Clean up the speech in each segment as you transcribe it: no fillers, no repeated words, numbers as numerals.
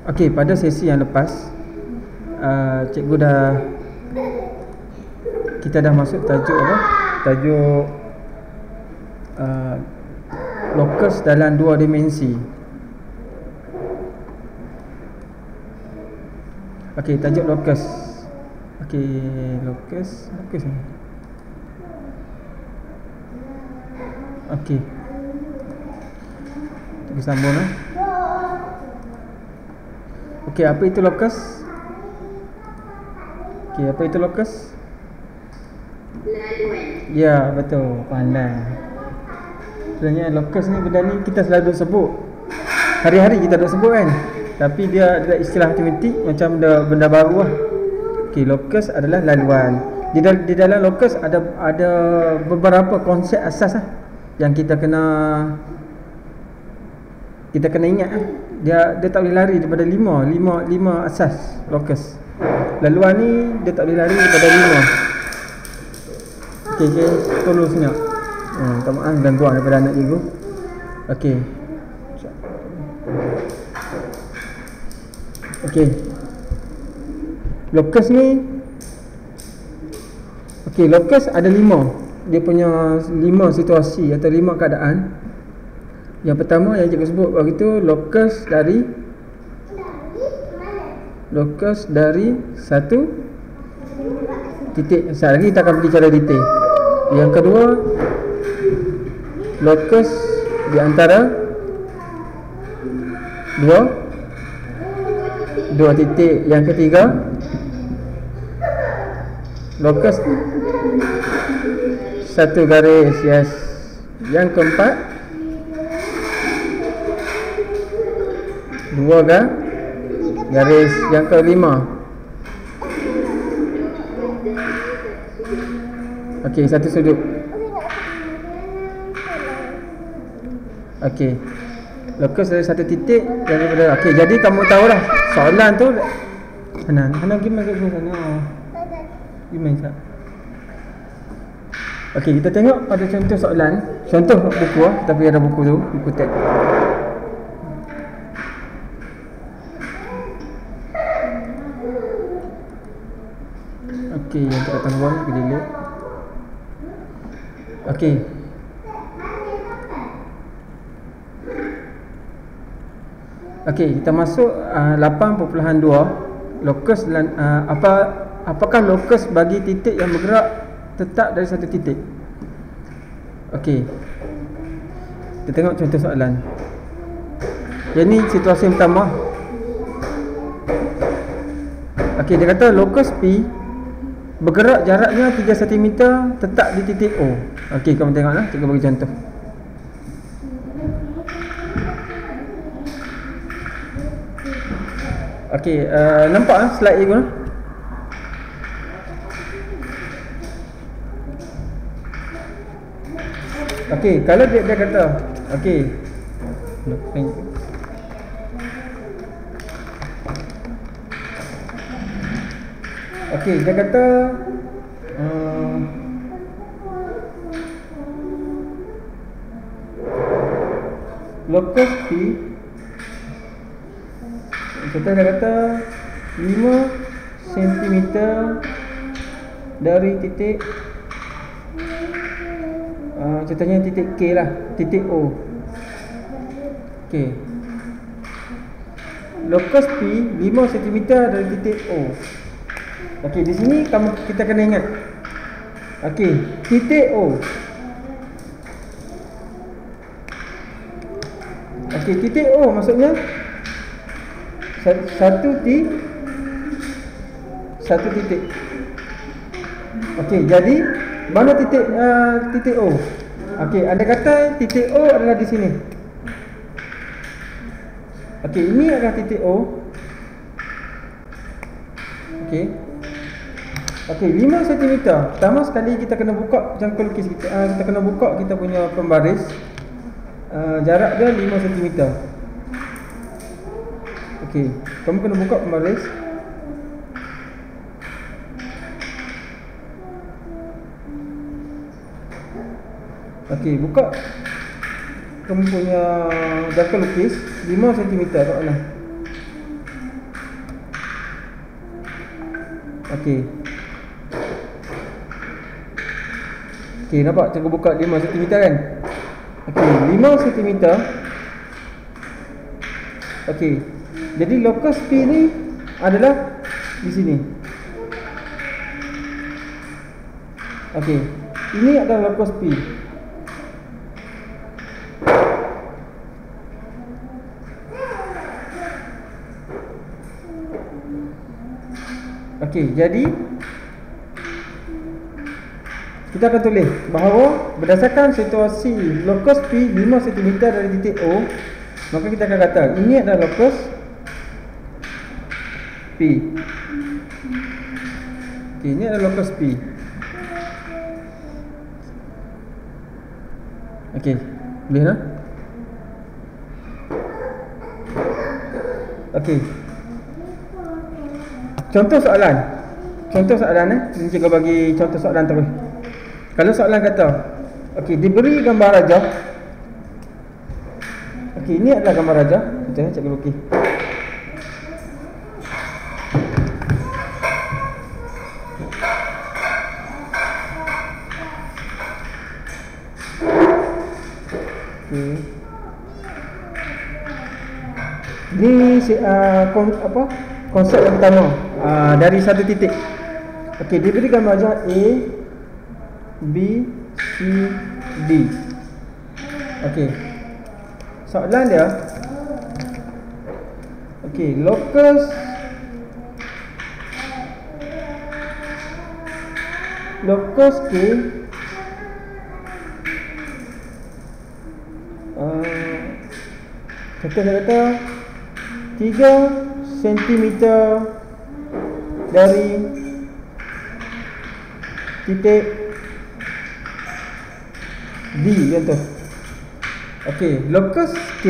Okey, pada sesi yang lepas cikgu kita dah masuk tajuk apa? Tajuk locus dalam dua dimensi. Okey, tajuk locus. Okey, locus ni. Okey. Kita sambung lah. Okey, apa itu locus? Okey, apa itu locus? Laluan. Ya, betul. Pandai. Sebenarnya locus ni, benda ni kita selalu sebut. Hari-hari kita duk sebut kan. Tapi dia adalah istilah matematik, macam benda baru lah. Okey, locus adalah laluan. Di dalam locus ada beberapa konsep asas lah yang kita kena ingat lah. Dia tak boleh lari daripada lima asas locus. Laluan ni dia tak boleh lari daripada 5. Okey, tolong senyap. Minta maaf gangguan daripada anak cikgu. Okey. Okey. Locus ni, okey, locus ada 5. Dia punya 5 situasi atau 5 keadaan. Yang pertama yang cikgu sebut waktu itu locus dari satu titik. Sekejap lagi kita akan pergi cara detail. Yang kedua, locus di antara dua titik. Yang ketiga, locus satu garis. Yes. Yang keempat, 2 garis. Yang kelima, okey, satu sudut. Okey, locus dari satu titik daripada. Okey, jadi kamu tahulah soalan tu. Hanan pergi main kat sana. Pergi main sat. Okey, kita tengok pada contoh soalan. Contoh buku lah. Tapi ada buku tu, buku teks. Okey, yang dekat tangguan kita delete. Okey. Okey, kita masuk 8.2. Locus dalam apakah locus bagi titik yang bergerak tetap dari satu titik? Okey. Kita tengok contoh soalan. Yang ni situasi yang pertama. Okey, dia kata locus P bergerak jaraknya 3 cm tetap di titik O. Okey, kamu tengoklah, cikgu bagi contoh. Okey, nampak lah slide cikgu lah. Okey, kalau dia kata okey. Okey, dia kata locus P, contoh dia kata 5 cm dari titik contohnya titik K lah, titik O. Okey, locus P 5 cm dari titik O. Okey, di sini kita kena ingat. Okey, titik O. Okey, titik O maksudnya satu titik. Okey, jadi mana titik O? Okey, anda kata titik O adalah di sini. Okey, ini adalah titik O. Okey. Okey, 5 cm. Pertama sekali kita kena buka jangka lukis kita. Kita kena buka kita punya pembaris. Jarak dia 5 cm. Okey, kamu kena buka pembaris. Okey, buka kamu punya jangka lukis 5 cm kat mana? Okey. Okey, nampak cikgu buka 5 cm kan? Okey, 5 cm. Okey. Jadi locus P ni adalah di sini. Okey. Ini adalah locus P. Okey, jadi kita akan tulis bahawa berdasarkan situasi locus P 5 cm dari titik O, maka kita akan kata ini adalah locus P. Okey, ini adalah locus P. Okey, boleh tak? Okey. Contoh soalan. Ini cikgu bagi contoh soalan terus. Kalau soalan kata, okey, diberi gambar rajah. Okey, ini adalah gambar rajah. Macam mana cikgu lukis? Okey. Ini konsep yang pertama dari satu titik. Okey, diberi gambar rajah A, B, C, D. Okey. Soalan dia, okey, locus K kita kata 3 cm dari titik D contoh. Okey, locus K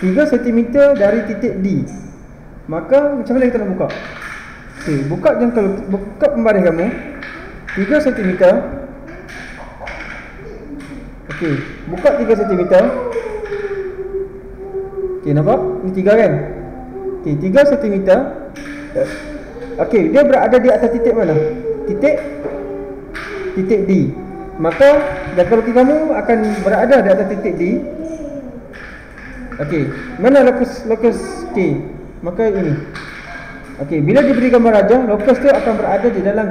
3 cm dari titik D. Maka macam mana kita nak buka? Okey, buka pembaris kamu 3 cm. Okey, buka 3 cm. Okey, nampak? Ni 3 kan? Okey, 3 cm. Okey, dia berada di atas titik mana? Titik D. Maka jangka lukis kamu akan berada di atas titik D. Okey, mana locus K? Maka ini. Okey, bila diberi gambar rajah, locus tu akan berada di dalam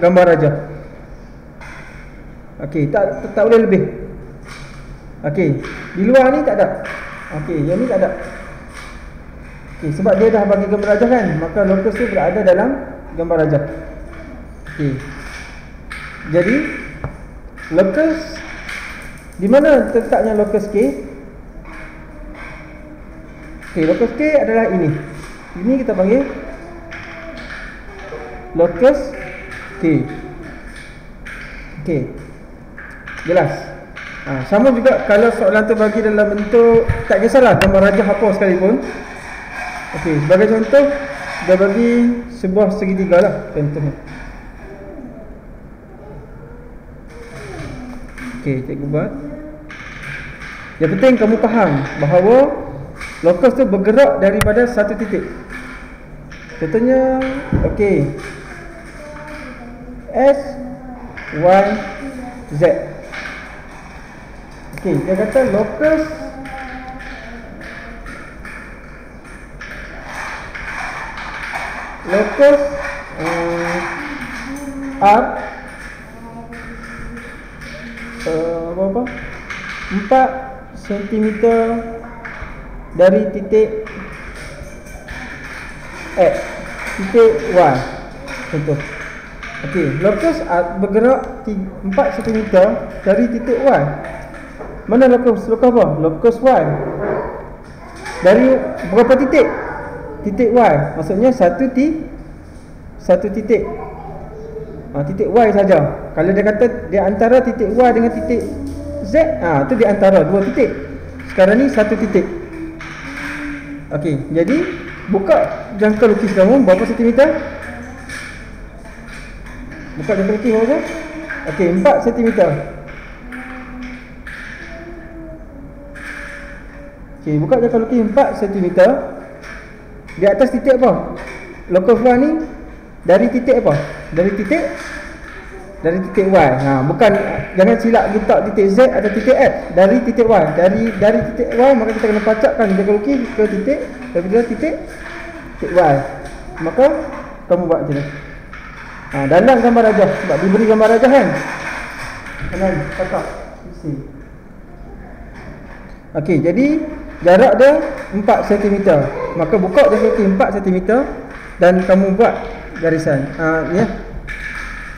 gambar rajah. Okey, tak boleh lebih. Okey, di luar ni tak ada. Okey, yang ni tak ada. Okey, sebab dia dah bagi gambar rajah kan, maka locus tu berada dalam gambar rajah. Okey. Jadi locus di mana letaknya locus K? Okey, locus K adalah ini. Ini kita panggil locus K. Okey. Jelas? Sama juga kalau soalan tu bagi dalam bentuk, tak kisahlah gambar rajah apa sekalipun. Okey, sebagai contoh dia bagi sebuah segitiga lah contohnya. Okey, cikgu buat. Yang penting kamu faham bahawa locus tu bergerak daripada satu titik. Contohnya, okey, S, Y, Z. Okey, dia kata locus R berapa? 4 cm dari titik X, titik Y. Contoh. Okey, locus R bergerak 4 cm dari titik Y. Mana locus apa? Locus Y. Dari berapa titik? Titik Y. Maksudnya satu titik. Titik Y saja. Kalau dia kata dia antara titik Y dengan titik Z, tu di antara dua titik. Sekarang ni satu titik. Okey, jadi buka jangka lukis kamu berapa sentimeter? Buka jangka lukis berapa? Okey, 4 cm. Okey, buka jangka lukis 4 cm. Di atas titik apa? Locus Y ni Dari titik apa? Dari titik Y. Bukan, jangan silap letak titik Z atau titik X. Dari titik Y. Dari titik Y maka kita kena pacakkan jaga lukis ke titik, daripada titik Y. Maka kamu buat macam ni. Dalam gambar rajah, sebab diberi gambar rajah kan. Kanan, pacak. Okey, jadi jarak dia 4 cm. Maka buka dia kaki 4 cm dan kamu buat garisan. Ya.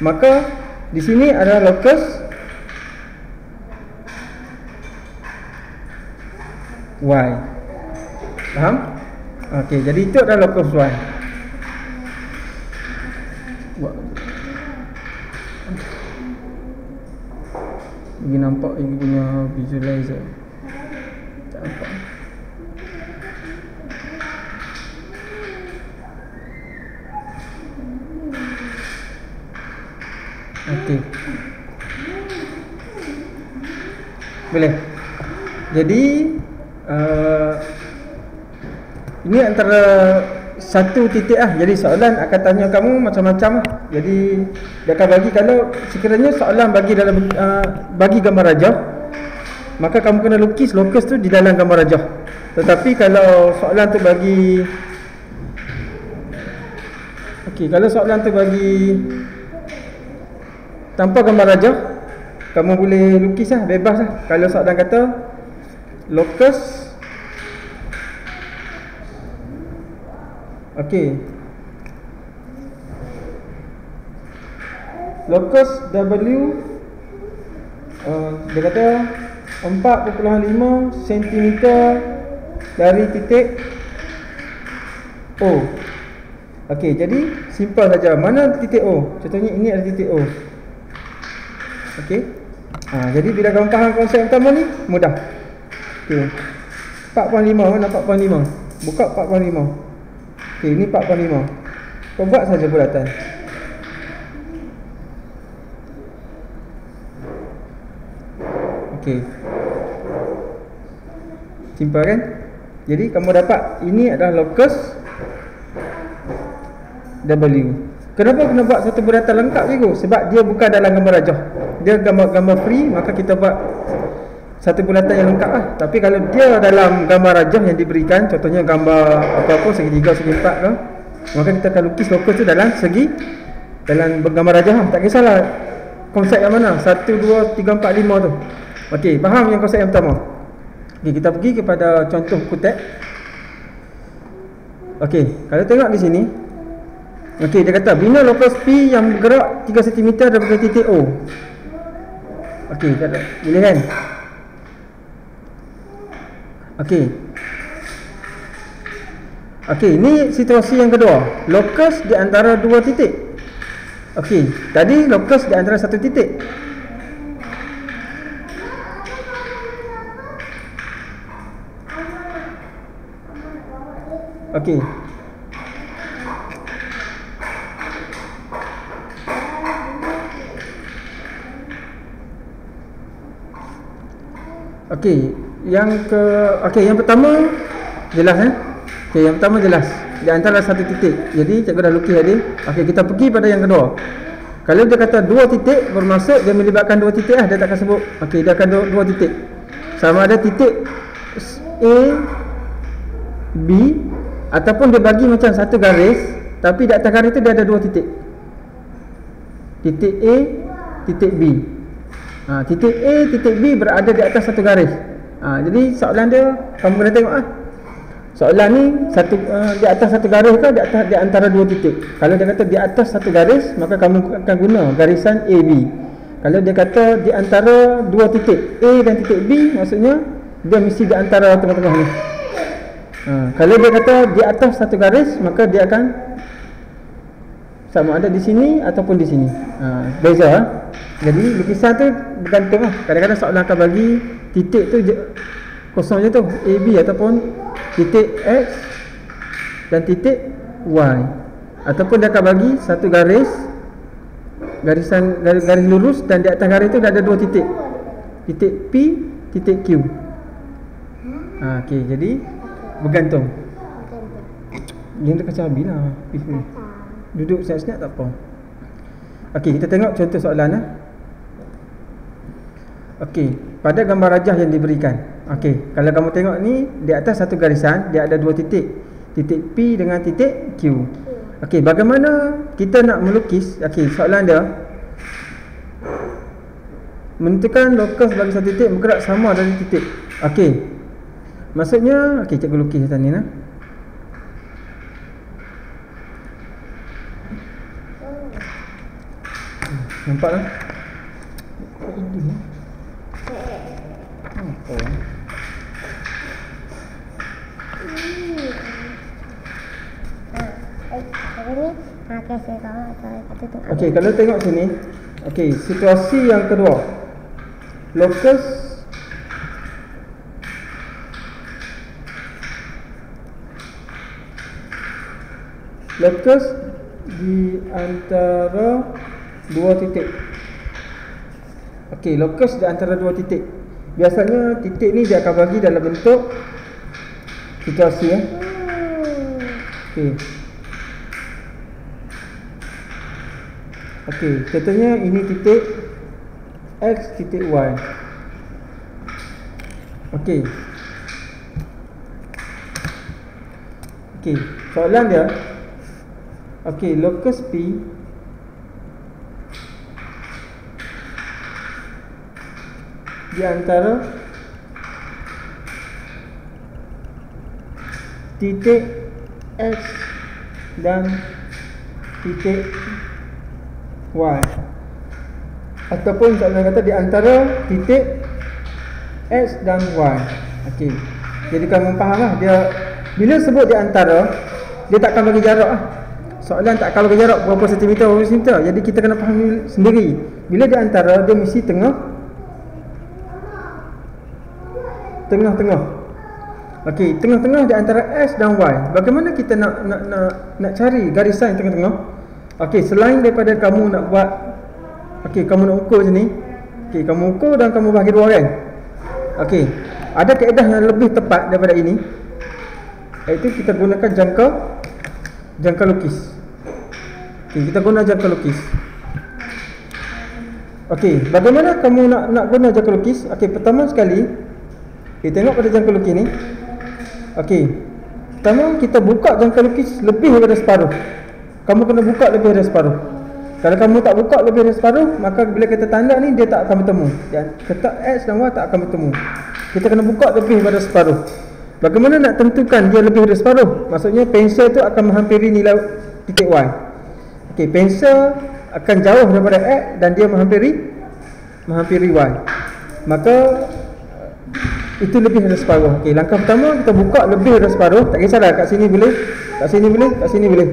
Maka di sini ada locus Y. Faham? Okey, jadi itu adalah locus Y. Buat bagi nampak yang punya visualizer. Tak nampak. Okey. Boleh. Jadi ini antara satu titik Jadi soalan akan tanya kamu macam-macam Jadi dia akan bagi, kalau sekiranya soalan bagi dalam bagi gambar rajah, maka kamu kena lukis locus tu di dalam gambar rajah. Tetapi kalau soalan tu bagi kalau soalan tu bagi tanpa gambar rajah, kamu boleh lukis bebas Kalau soalan kata locus locus W dia kata 4.5 cm dari titik O. Jadi simple saja. Mana titik O? Contohnya ini ada titik O. Jadi bila kamu faham konsep pertama ni, mudah. 4.5, mana 4.5? Buka 4.5. Ini 4.5. Kau buat saja bulatan. Simple kan? Jadi kamu dapat ini adalah locus W. Kenapa kena buat satu bulatan lengkap cikgu? Sebab dia bukan dalam gambar rajah. Dia gambar free, maka kita buat satu bulatan yang lengkap Tapi kalau dia dalam gambar rajah yang diberikan, contohnya gambar apa-apa segi 3, segi 4 ke, maka kita akan lukis locus tu dalam gambar rajah Tak kisahlah konsep yang mana, 1, 2, 3, 4, 5 tu. Faham yang konsep yang pertama? Kita pergi kepada contoh kutek. Kalau tengok di sini, dia kata bina locus P yang bergerak 3 cm daripada titik O. Boleh kan? Ini situasi yang kedua. Locus di antara dua titik. Tadi locus di antara satu titik. Yang pertama jelas yang pertama jelas di antara satu titik. Jadi cikgu dah lukis tadi. Kita pergi pada yang kedua. Kalau dia kata dua titik, bermaksud dia melibatkan dua titik dia takkan sebut. Dia akan dua titik. Sama ada titik A, B, ataupun dia bagi macam satu garis, tapi di atas garis tu dia ada dua titik. Titik A, titik B. Titik A, titik B berada di atas satu garis. Jadi soalan dia, kamu kena tengok soalan ni di atas satu garis ke di antara dua titik. Kalau dia kata di atas satu garis, maka kamu akan guna garisan AB. Kalau dia kata di antara dua titik A dan titik B, maksudnya dia mesti di antara tengah-tengah ni. Kalau dia kata di atas satu garis, maka dia akan sama ada di sini ataupun di sini. Beza. Jadi lukisan tu bergantung Kadang-kadang soalan akan bagi titik tu kosong je tu, AB ataupun titik X dan titik Y, ataupun dia akan bagi satu garis lurus, dan di atas garis tu dah ada dua titik, titik P, titik Q. Jadi bergantung. Yang dekat cabi lah. duduk senyap-senyap tak apa. Okey, kita tengok contoh soalan. Okey, pada gambar rajah yang diberikan. Okey, kalau kamu tengok ni, di atas satu garisan dia ada dua titik. Titik P dengan titik Q. Okey, bagaimana kita nak melukis? Okey, soalan dia, menentukan lokus bagi satu titik bergerak sama dari titik. Okey, maksudnya, okey, cikgu lukis atas ni nah. Nampak tak? Ini okey, kalau tengok sini. Okey, situasi yang kedua, lokus di antara dua titik. Okey, lokus di antara dua titik. Biasanya titik ni dia akan bagi dalam bentuk situasi Okey. Okey, contohnya ini titik X, titik Y. Okey. Okey, soalan dia, okey, lokus P di antara titik X dan titik Y, ataupun soalan kata di antara titik X dan Y. Okey, jadi kamu fahamlah, dia bila sebut di antara, dia tak akan bagi jarak Soalan tak akan bagi jarak berapa sentimeter, berapa sentimeter. Jadi kita kena faham sendiri. Bila di antara, dia mesti tengah-tengah. Okey, tengah-tengah di antara X dan Y. Bagaimana kita nak cari garisan yang tengah-tengah? Okey, selain daripada kamu nak buat, okey, kamu nak ukur sini. Okey, kamu ukur dan kamu bagi dua kan? Okey, ada kaedah yang lebih tepat daripada ini, iaitu kita gunakan jangka lukis. Okey, kita guna jangka lukis. Okey, bagaimana kamu nak guna jangka lukis? Okey, pertama sekali, kita tengok pada jangka lukis ni. Okey, pertama kita buka jangka lukis lebih daripada separuh. Kamu kena buka lebih daripada separuh. Kalau kamu tak buka lebih daripada separuh, maka bila kita tanda ni, dia tak akan bertemu. Ketak X dan Y tak akan bertemu. Kita kena buka lebih daripada separuh. Bagaimana nak tentukan dia lebih daripada separuh? Maksudnya pensel tu akan menghampiri nilai titik Y. Okey, pensel akan jauh daripada X dan dia menghampiri Y. Maka itu lebih daripada separuh. Okey, langkah pertama kita buka lebih daripada separuh. Tak kisahlah, kat sini boleh, kat sini boleh, kat sini boleh.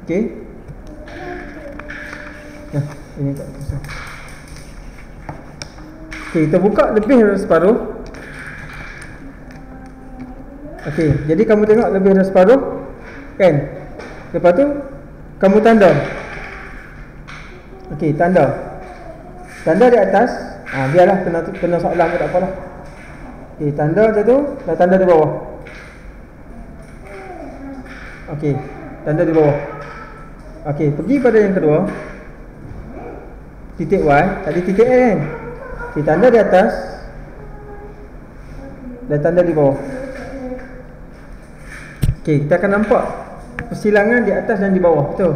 Okey. Nah, ini tak kisah. Okey, kita buka lebih daripada separuh. Okey, jadi kamu tengok lebih daripada separuh kan? Lepas tu kamu tanda. Okey, tanda di atas. Biarlah kena soalan pun tak apalah. Okey, tanda macam tu, dan tanda di bawah. Okey, tanda di bawah. Okey, pergi pada yang kedua. Titik Y, tadi titik A kan? Okey, tanda di atas dan tanda di bawah. Okey, kita akan nampak persilangan di atas dan di bawah, betul?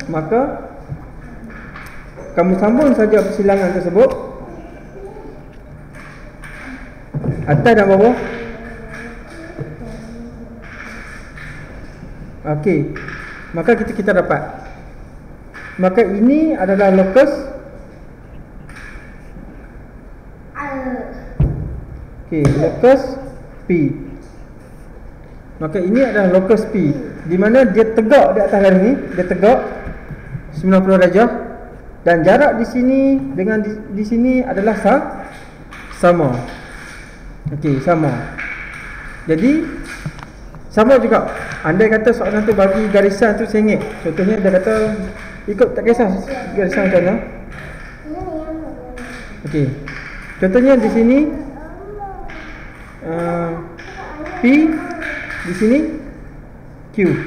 Maka kamu sambung saja persilangan tersebut, atas dan bawah. Okey, maka kita dapat, maka ini adalah lokus. Okey, lokus P. Maka ini adalah lokus P, di mana dia tegak di atas garis ni, dia tegak 90 darjah, dan jarak di sini dengan di sini adalah sama. Okey, sama. Jadi sama juga. Andai kata soalan tu bagi garisan tu sengit, contohnya dia kata ikut, tak kisah garisan macam mana. Okey, contohnya di sini P, di sini Q.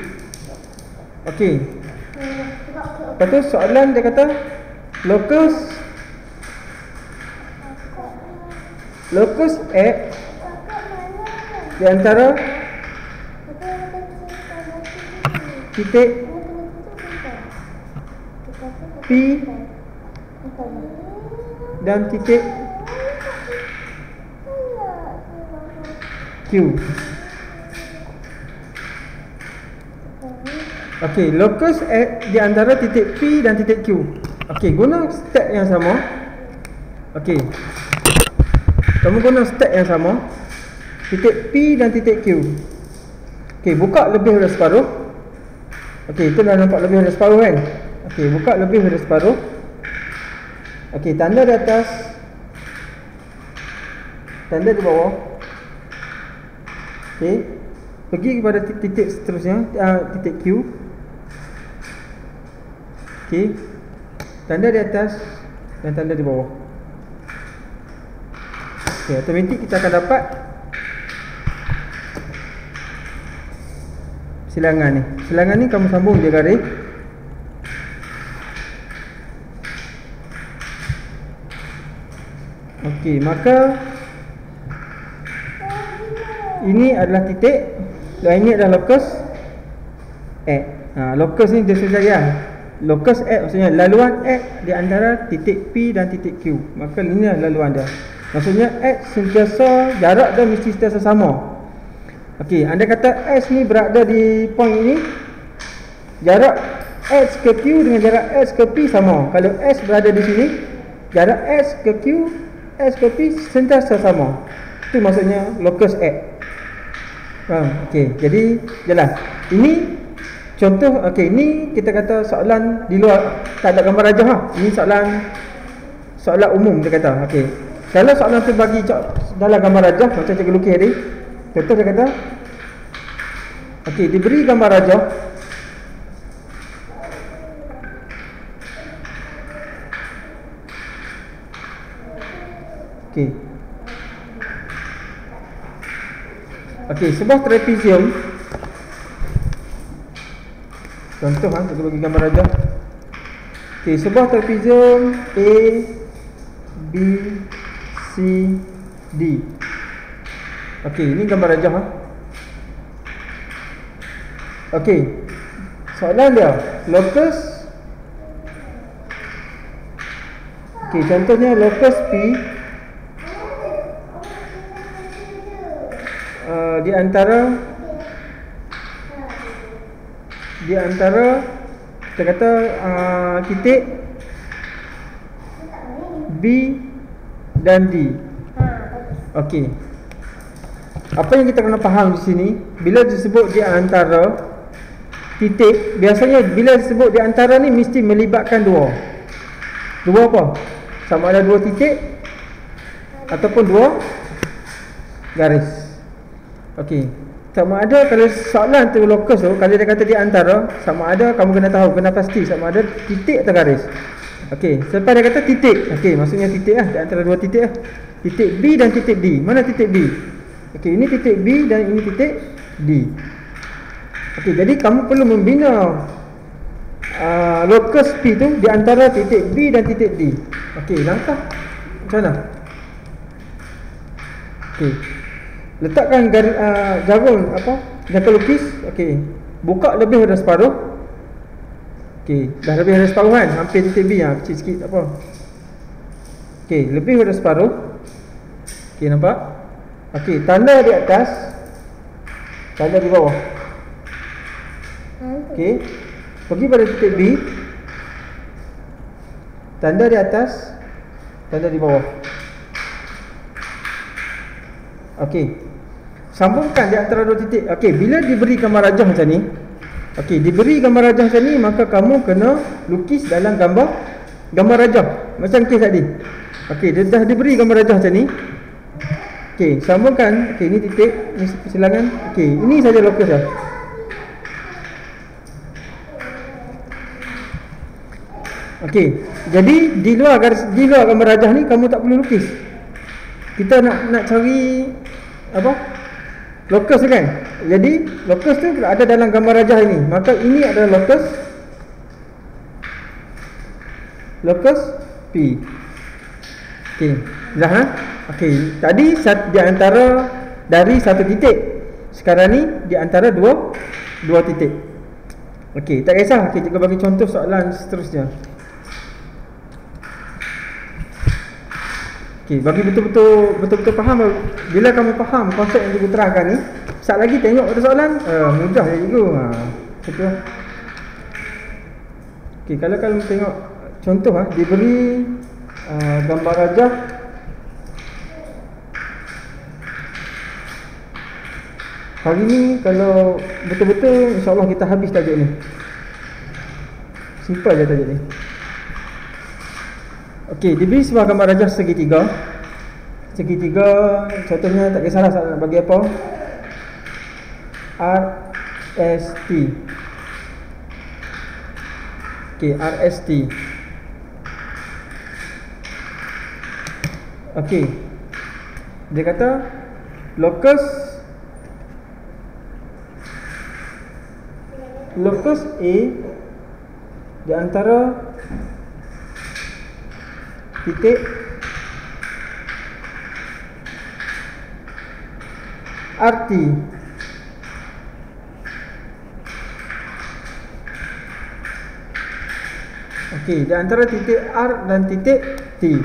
Okey. Lepas tu soalan dia kata locus X di antara titik P dan titik Q. Okey, locus X di antara titik P dan titik Q. Okey, guna step yang sama. Okey, kamu guna step yang sama. Titik P dan titik Q. Okey, buka lebih dari separuh. Okey, itu dah nampak lebih dari separuh kan? Okey, buka lebih dari separuh. Okey, tanda di atas, tanda di bawah. Okey, pergi kepada titik seterusnya, titik Q. Okey, tanda di atas dan tanda di bawah. Okey, automatik kita akan dapat silangan ni. Silangan ni kamu sambung je garis. Okey, maka ini adalah titik dan ini adalah locus X. Locus ni dia saja. Locus X maksudnya laluan X di antara titik P dan titik Q. Maka ini adalah laluan dia. Maksudnya X sentiasa, jarak dia mesti sentiasa sama. Okey, anda kata X ni berada di point ini, jarak X ke Q dengan jarak X ke P sama. Kalau X berada di sini, jarak X ke Q, X ke P sentiasa sama. Itu maksudnya locus X. Okey, jadi jelas. Ini contoh. Okey, ini kita kata soalan di luar, tak ada gambar rajah lah. Ini soalan umum dia kata. Okey, kalau soalan tu bagi dalam gambar rajah, macam cikgu lukis tadi. Contoh dia kata, okey, diberi gambar rajah. Okey. Okey, sebuah trapezium. Contoh kita bagi gambar rajah. Okey, sebuah trapezium A, B, C, D. Okey, ini gambar rajah. Okey, soalan dia locus. Okey, contohnya locus P di antara kita kata titik B dan D. Okey, apa yang kita kena faham di sini, bila disebut di antara titik, biasanya bila disebut di antara ni mesti melibatkan dua apa? Sama ada dua titik ataupun dua garis. Okey, sama ada kalau soalan tu locus tu, kalau dia kata di antara, sama ada kamu kena tahu, kena pasti sama ada titik atau garis. Okey, selepas dia kata titik. Okey, maksudnya titik lah, di antara dua titik lah. Titik B dan titik D. Mana titik B? Okey, ini titik B dan ini titik D. Okey, jadi kamu perlu membina locus P tu di antara titik B dan titik D. Okey, langkah macam mana? Okey, letakkan jarum jangka lukis. Okey, buka lebih dari separuh. Okey, dah lebih dari separuh kan, hampir titik B kecil sikit, tak apa. Okey, lebih dari separuh. Okey, nampak? Okey, tanda di atas, tanda di bawah. Okey, pergi pada titik B, tanda di atas, tanda di bawah. Okey, sambungkan di antara dua titik. Okey, bila diberi gambar rajah macam ni, okey, diberi gambar rajah macam ni, maka kamu kena lukis dalam gambar rajah macam kes tadi. Okey, dia dah diberi gambar rajah macam ni. Okey, sambungkan. Okey, ini titik, ini silangan. Okey, ini saja locus dah. Okey, jadi di luar gambar rajah ni kamu tak perlu lukis. Kita nak cari apa? Locus kan. Jadi locus tu ada dalam gambar rajah ini. Maka ini adalah locus P. Okey, dah ha? Okey, tadi di antara dari satu titik. Sekarang ni di antara dua titik. Okey, tak kisah. Okey, cikgu bagi contoh soalan seterusnya. Okey, bagi betul-betul faham. Bila kamu faham konsep yang cikgu terangkan ni, sekejap lagi tengok ada soalan, mudah je cikgu. Betul. Okey, kalau kamu tengok contoh diberi gambar rajah hari ni. Kalau betul-betul insya-Allah kita habis tajuk ni. Simple je tajuk ni. Okey, diberi sebuah gambar rajah segitiga. Segitiga contohnya tak kisahlah saya nak bagi apa. RST. Okey, RST. Okey. Dia kata locus A di antara titik RT okey, di antara titik R dan titik T.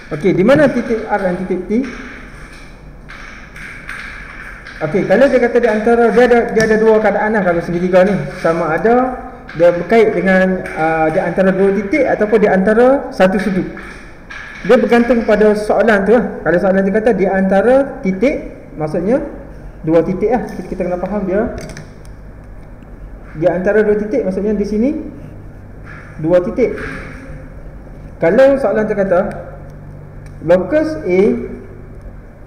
Okey, di mana titik R dan titik T? Okey, kalau dia kata di antara dia ada dua keadaan lah kalau segitiga ni. Sama ada dia berkait dengan di antara dua titik ataupun di antara satu sudut. Dia bergantung pada soalan tu lah. Kalau soalan dia kata di antara titik, maksudnya dua titik lah. Kita kena faham dia di antara dua titik, maksudnya di sini dua titik. Kalau soalan dia kata locus A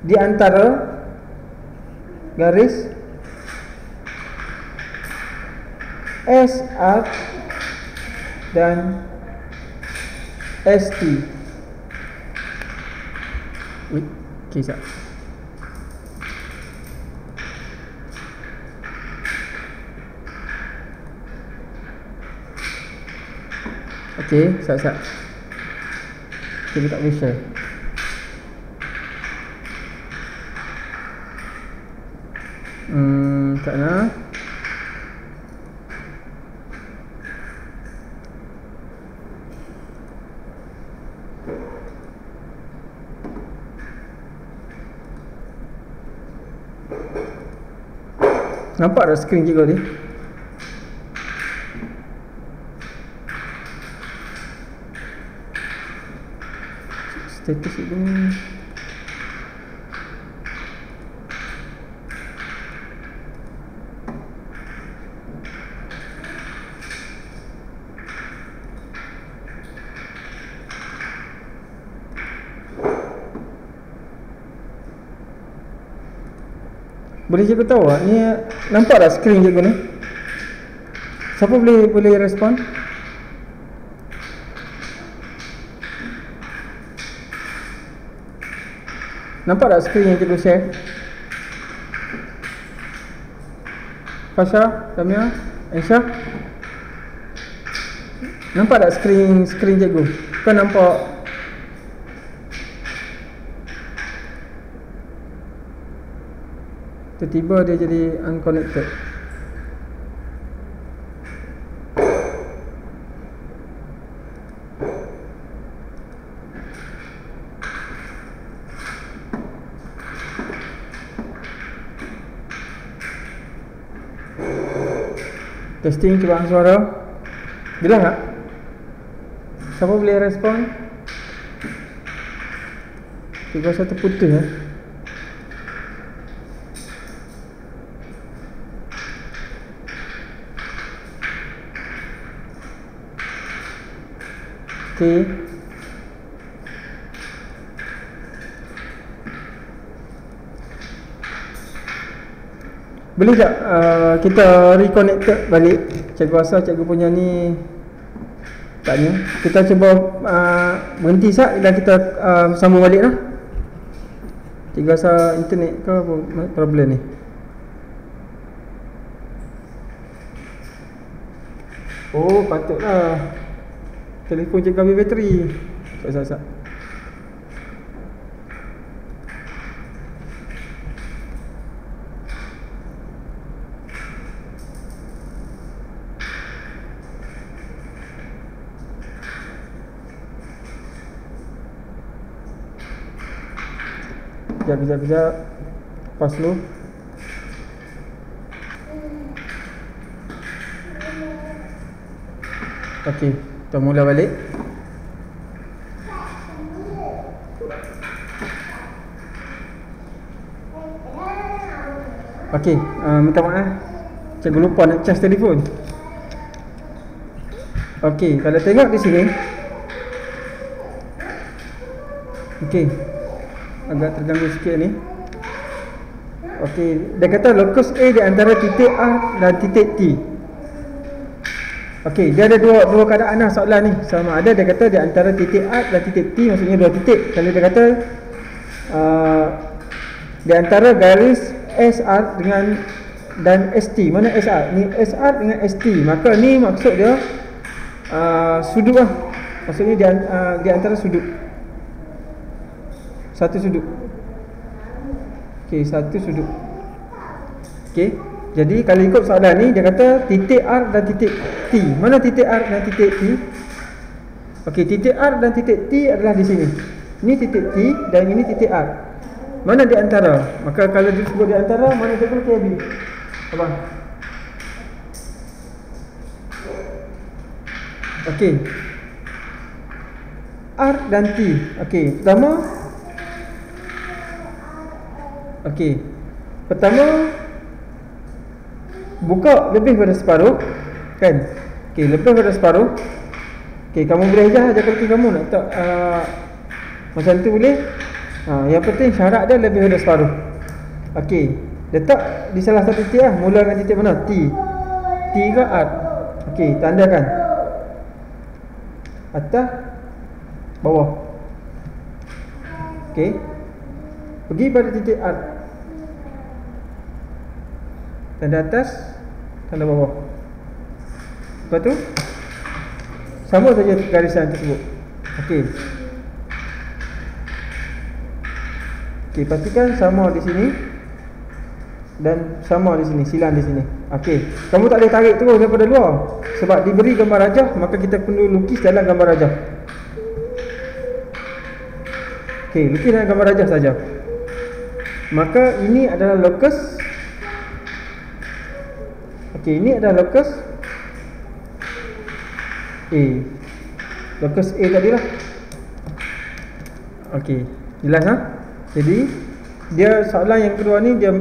di antara garis SR dan ST. Okey, sekejap. Okey, sekejap. Kita tak boleh share. Tak nak. Nampak tak skrin cikgu ni? Status cikgu ni. Boleh cikgu tahu tak? Ni nampak tak skrin cikgu ni? Siapa boleh respon? Nampak tak skrin yang cikgu share? Fasha, Tamia, Aisyah. Nampak tak skrin cikgu? Kau nampak? Tiba-tiba dia jadi unconnected. Testing cubaan suara. Jelas tak? Siapa boleh respon? Cikgu rasa terputus ya. Okey. Boleh tak kita reconnected balik? Cikgu rasa cikgu punya ni taknya. Kita cuba berhenti sat dan kita sambung balik lah. Tiga sah internet ke apa problem ni? Oh, patutlah telefon je habis bateri. Sat. Kejap. Pas dulu. Okey, kita mula balik. Okey, minta maaf. Cikgu lupa nak charge telefon. Okey, kalau tengok di sini. Okey. Agak terganggu sikit ni. Okey, dia kata locus A di antara titik A dan titik T. Okey, dia ada dua keadaan lah soalan ni. Sama ada dia kata di antara titik A dan titik T, maksudnya dua titik. Kalau dia kata di antara garis SR dan ST. Mana SR? Ni SR dengan ST. Maka ni maksud dia sudut lah. Maksudnya di antara sudut. Satu sudut. Okey, satu sudut. Okey. Jadi kalau ikut soalan ni dia kata titik R dan titik T. Mana titik R dan titik T? Okey, titik R dan titik T adalah di sini. Ini titik T dan ini titik R. Mana di antara? Maka kalau disebut di antara, mana dia KB? Abang. Okey. R dan T. Okey, pertama. Okey. Pertama, buka lebih pada separuh, kan? Okey, lebih pada separuh. Okey, kamu boleh aja kaki kamu nak tak macam tu boleh. Yang penting syarat dia lebih pada separuh. Okey, letak di salah satu titik lah. Mula dengan titik mana? T. T ke R? Okey, tandakan atas, bawah. Okey, pergi pada titik R. Tanda atas, tanda bawah. Lepas tu sama saja garisan tersebut. Okey. Okey, pastikan sama di sini dan sama di sini, silang di sini. Okey. Kamu tak boleh tarik terus daripada luar. Sebab diberi gambar rajah, maka kita perlu lukis dalam gambar rajah. Okey, lukis dalam gambar rajah saja. Maka ini adalah locus. Okey, ini adalah locus A. Locus A tadilah. Okey, jelas ha? Jadi dia soalan yang kedua ni, dia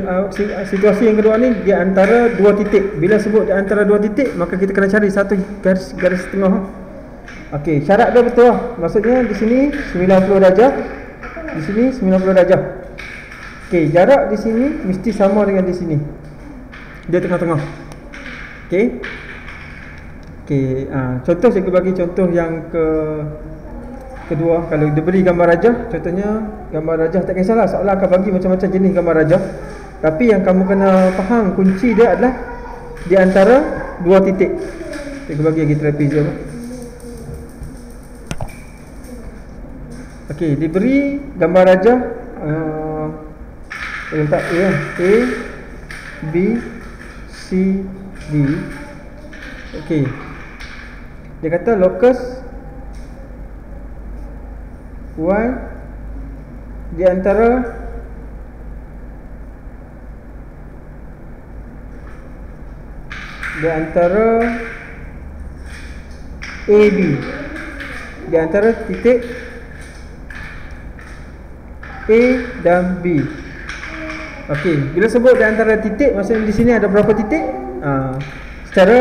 situasi yang kedua ni di antara dua titik. Bila sebut di antara dua titik, maka kita kena cari satu garis tengah. Okey, syarat dia betul lah. Maksudnya di sini 90 darjah, di sini 90 darjah. Okey, jarak di sini mesti sama dengan di sini. Dia tengah-tengah. Okey. Okey, contoh saya bagi contoh yang kedua. Kalau diberi gambar rajah, contohnya gambar rajah, tak kisahlah, soalan akan bagi macam-macam jenis gambar rajah. Tapi yang kamu kena faham kunci dia adalah di antara dua titik. Saya bagi lagi trapezium. Okey, diberi gambar rajah, letak A, B, C, D. Okey, dia kata locus Y di antara AB, di antara titik A dan B. Okey, bila sebut di antara titik, maksudnya di sini ada berapa titik? Secara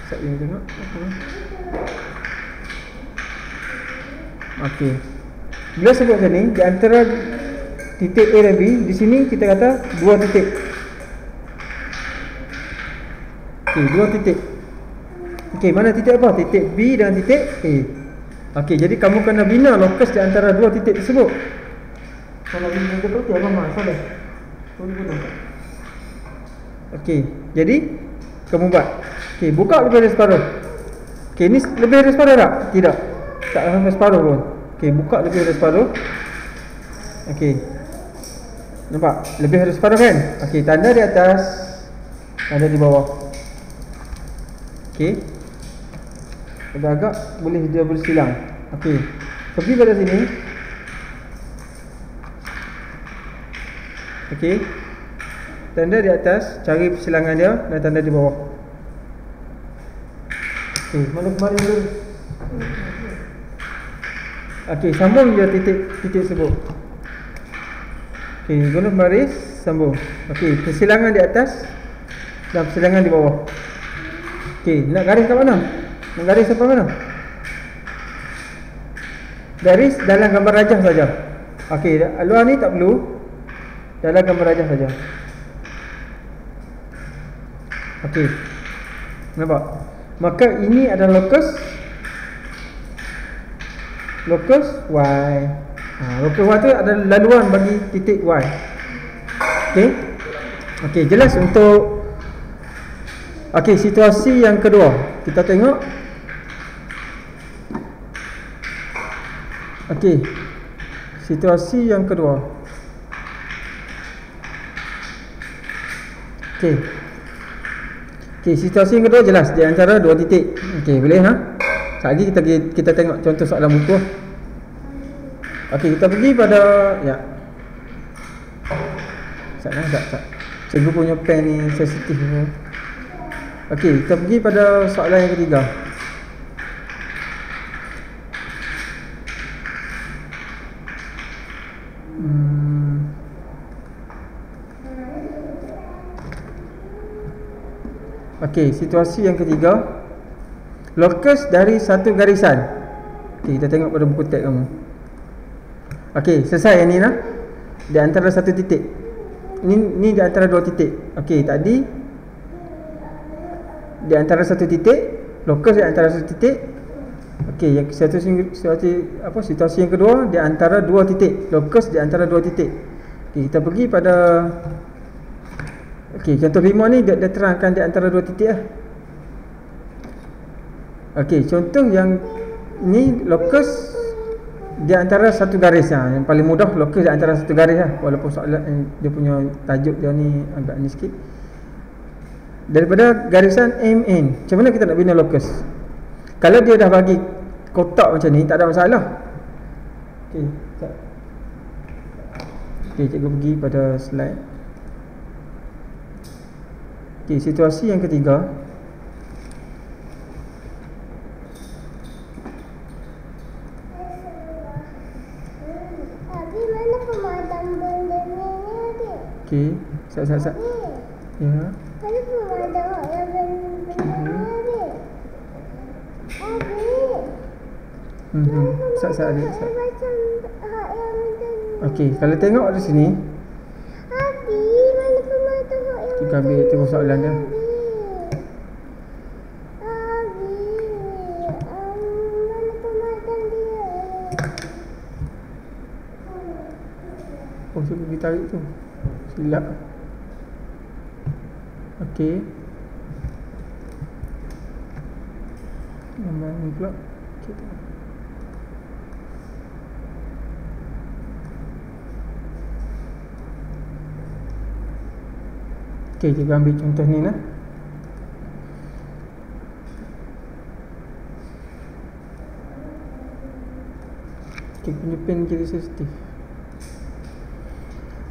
saya tengok. Okey. Bila sebut macam ni, di antara titik A dan B, di sini kita kata dua titik. Okey, dua titik. Okey, mana titik apa? Titik B dan titik A. Okey, jadi kamu kena bina locus di antara dua titik tersebut. Kalau bina seperti apa masalah? Boleh guna. Okey, jadi kamu buat. Okey, buka lebih dari separuh. Okey, ni lebih dari separuh tak? Tidak. Tak sampai separuh pun. Okey, buka lebih dari separuh. Okey. Nampak? Lebih dari separuh kan? Okey, tanda di atas, tanda di bawah. Okey. Agak-agak boleh dia bersilang. Okey. Pergi pada sini. Okey. Tanda di atas, cari persilangan dia dan tanda di bawah. Okey, mana kemarin dulu? Okey, sambung dia titik sebut. Okey, guna baris, sambung. Okey, persilangan di atas dan persilangan di bawah. Okey, nak garis kat mana? Nak garis sampai mana? Garis dalam gambar rajah saja. Okey, luar ni tak perlu. Dalam gambar rajah saja. Okey. Nampak? Maka ini adalah locus Y. Locus Y tu adalah laluan bagi titik Y. Okey. Okey, jelas untuk situasi yang kedua. Kita tengok. Okey. Situasi yang kedua. Okey. Okey, situasi yang kedua jelas di antara dua titik. Okey, boleh ha? Sekejap lagi kita tengok contoh soalan buku. Okey, kita pergi pada sekejap. Cikgu punya pen ni sensitif. Okey, kita pergi pada soalan yang ketiga. Okey, situasi yang ketiga. Locus dari satu garisan. Okey, kita tengok pada buku teks kamu. Okey, selesai yang ni lah. Di antara satu titik. Ni di antara dua titik. Okey, tadi di antara satu titik, locus di antara satu titik. Okey, yang situasi yang kedua di antara dua titik. Locus di antara dua titik. Okey, kita pergi pada contoh 5 ni dia terangkan di antara dua titik lah. Okey, contoh yang ni locus di antara satu garis lah. Yang paling mudah locus di antara satu garis lah. Walaupun soalan dia punya tajuk dia ni agak ni sikit. Daripada garisan MN, macam mana kita nak bina locus? Kalau dia dah bagi kotak macam ni, tak ada masalah. Okey, cikgu pergi pada slide. Okey, situasi yang ketiga. Abi, mana pemadam benda ni, adik? Okey, sat. Ya. Mana pemadam yang benda ni, adik? Abi. Sat adik. Macam hak yang macam ni. Okey, kalau tengok di sini, Abi, mana pemadam hak yang kita ambil terus soalan dia. Abi, mana pemadam dia? Oh, saya pergi tarik tu. Silap. Okey. Nombor ni pula. Okey. Okey, kita ambil contoh ni lah. Okey, punya pen jadi sensitif.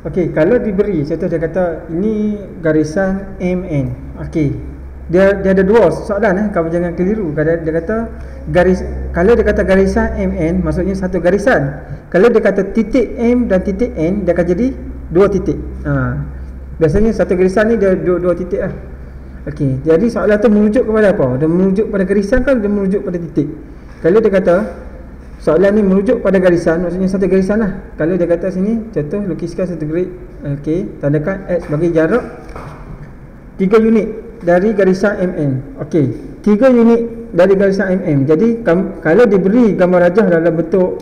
Okey, kalau diberi contoh dia kata ini garisan MN. Okey. Dia ada dua soalan kamu jangan keliru. Kalau dia kata kalau dia kata garisan MN maksudnya satu garisan. Kalau dia kata titik M dan titik N dia akan jadi dua titik. Biasanya satu garisan ni dia dua titik lah. Okey, jadi soalan tu merujuk kepada apa? Dia merujuk pada garisan kan dia merujuk pada titik. Kalau dia kata soalan ni merujuk pada garisan, maksudnya satu garisan lah. Kalau dia kata sini, contoh lukiskan satu grid. Okey, tandakan X bagi jarak 3 unit dari garisan MM. Okey, 3 unit dari garisan MM. Jadi kalau diberi gambar rajah dalam bentuk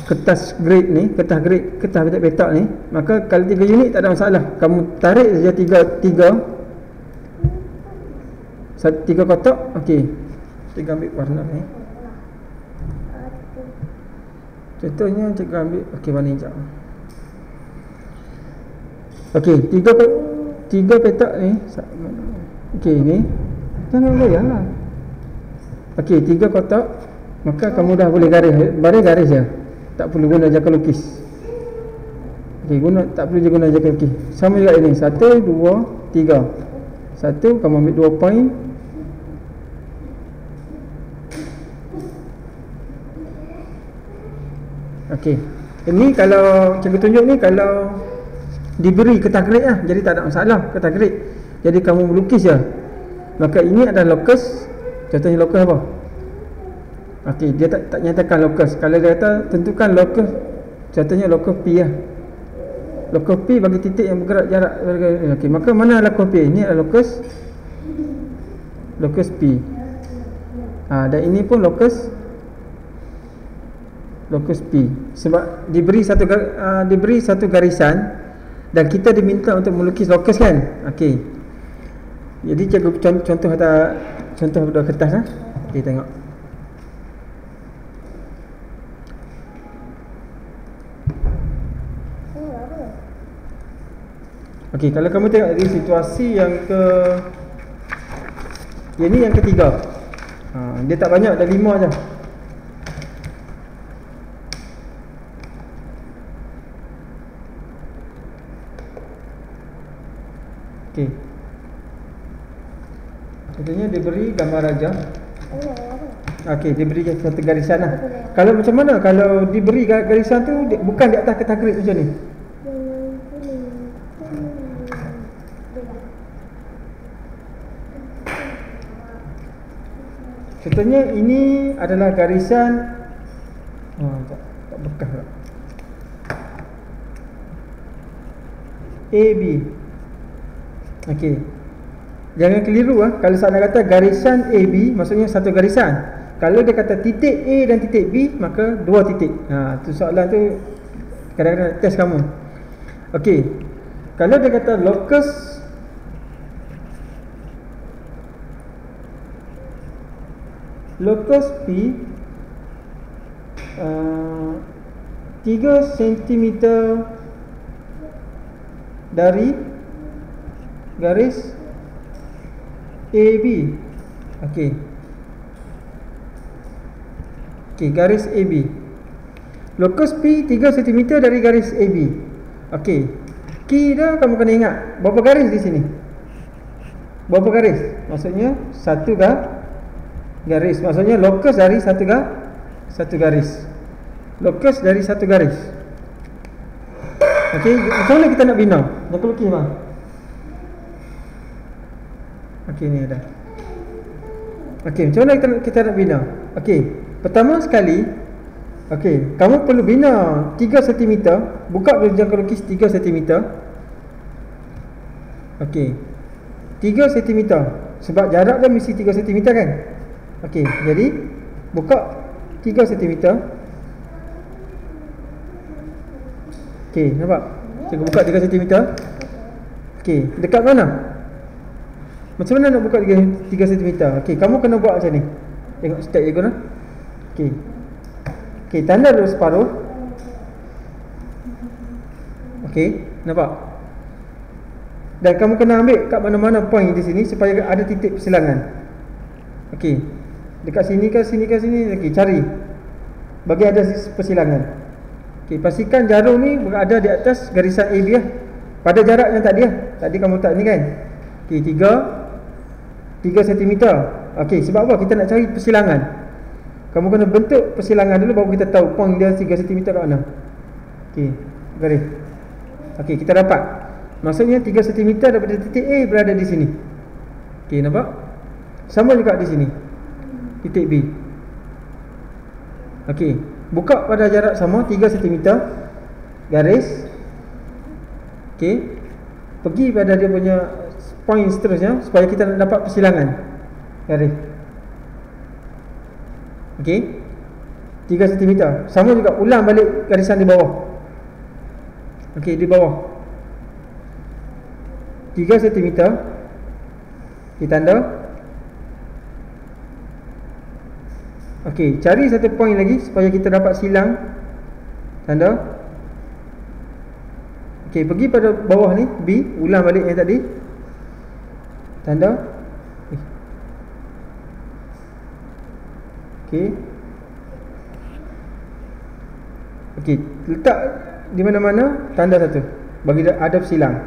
kertas grade ni, kertas petak ni, maka kalau 3 unit tak ada masalah. Kamu tarik saja 3 kotak. Okey, cikgu ambil warna ni. Contohnya cikgu ambil, okey, warna hijau. Okey, 3 petak ni. Okey, ni jangan goyang lah. Okey, 3 kotak. Maka kamu dah boleh garis je. Tak perlu guna jangka lukis. Okey, tak perlu je guna jangka lukis. Sama juga ini. 1, 2, 3. 1, kamu ambil 2 point. Okey. Ini kalau cikgu tunjuk ni kalau diberi kertas grade lah. Jadi tak ada masalah kertas grade. Jadi kamu melukis je. Maka ini adalah locus. Contohnya locus apa? Okey, dia tak nyatakan locus. Kalau dia kata tentukan locus, contohnya locus P lah. Locus P bagi titik yang bergerak jarak. Okey, maka mana locus P? Ini adalah locus P. Dan ini pun locus P. Sebab diberi satu garisan dan kita diminta untuk melukis locus kan. Okey. Jadi cikgu contoh kertas lah. Okey, tengok. Okey, kalau kamu tengok di situasi yang yang ketiga. Dia tak banyak, ada 5 je. Okey. Contohnya dia beri gambar raja. Okey, dia beri satu garisan lah. Kalau macam mana? Kalau diberi garisan tu bukan di atas kertas grade macam ni. Contohnya ini adalah garisan tak bekas tak. AB. Okey. Jangan keliru kalau saya kata garisan AB maksudnya satu garisan. Kalau dia kata titik A dan titik B maka 2 titik. Tu soalan tu kadang-kadang test kamu. Okey. Kalau dia kata locus P 3 cm dari garis AB. Okey. Garis AB. Locus P 3 cm dari garis AB. Okey. Kira kamu kena ingat berapa garis di sini? Berapa garis? Maksudnya satu garis. Maksudnya locus dari satu garis. Locus dari satu garis. Okey, macam mana kita nak bina? Nak lukis bang? Okey, ni ada. Okey, macam mana kita nak bina? Okey, pertama sekali, okey, kamu perlu bina 3 cm. Buka jangka lukis 3 cm. Okey, 3 cm. Sebab jarak dia mesti 3 cm kan? Okey, jadi buka 3 cm. Okey, nampak? Cikgu buka 3 cm. Okey, dekat mana? Macam mana nak buka 3 cm? Okey, kamu kena buat macam ni. Tengok step cikgu nah. Okey. Okey, tanda dulu separuh. Okey, nampak? Dan kamu kena ambil kat mana-mana point di sini supaya ada titik persilangan. Okey. Dekat sini ke sini ke sini. Okey, cari. Bagi ada persilangan. Okey, pastikan jarum ni berada di atas garisan AB lah. Pada jarak yang tadi lah. Tadi kamu tak ni kan. Okey, 3 cm. Okey, sebab apa? Kita nak cari persilangan. Kamu kena bentuk persilangan dulu baru kita tahu point dia 3 cm kat mana. Okey, garis. Okey, kita dapat. Maksudnya 3 cm daripada titik A berada di sini. Okey, nampak? Sama juga di sini. Titik B. Okey, buka pada jarak sama 3 cm. Garis. Okey. Pergi pada dia punya point seterusnya supaya kita nak dapat persilangan. Garis. Okey. 3 cm. Sama juga, ulang balik garisan di bawah. Okey, di bawah 3 cm. Okey, tanda. Okey, cari satu poin lagi supaya kita dapat silang. Tanda. Okey, pergi pada bawah ni, B, ulang balik yang tadi. Tanda. Okey. Okey, letak di mana-mana tanda satu bagi ada silang.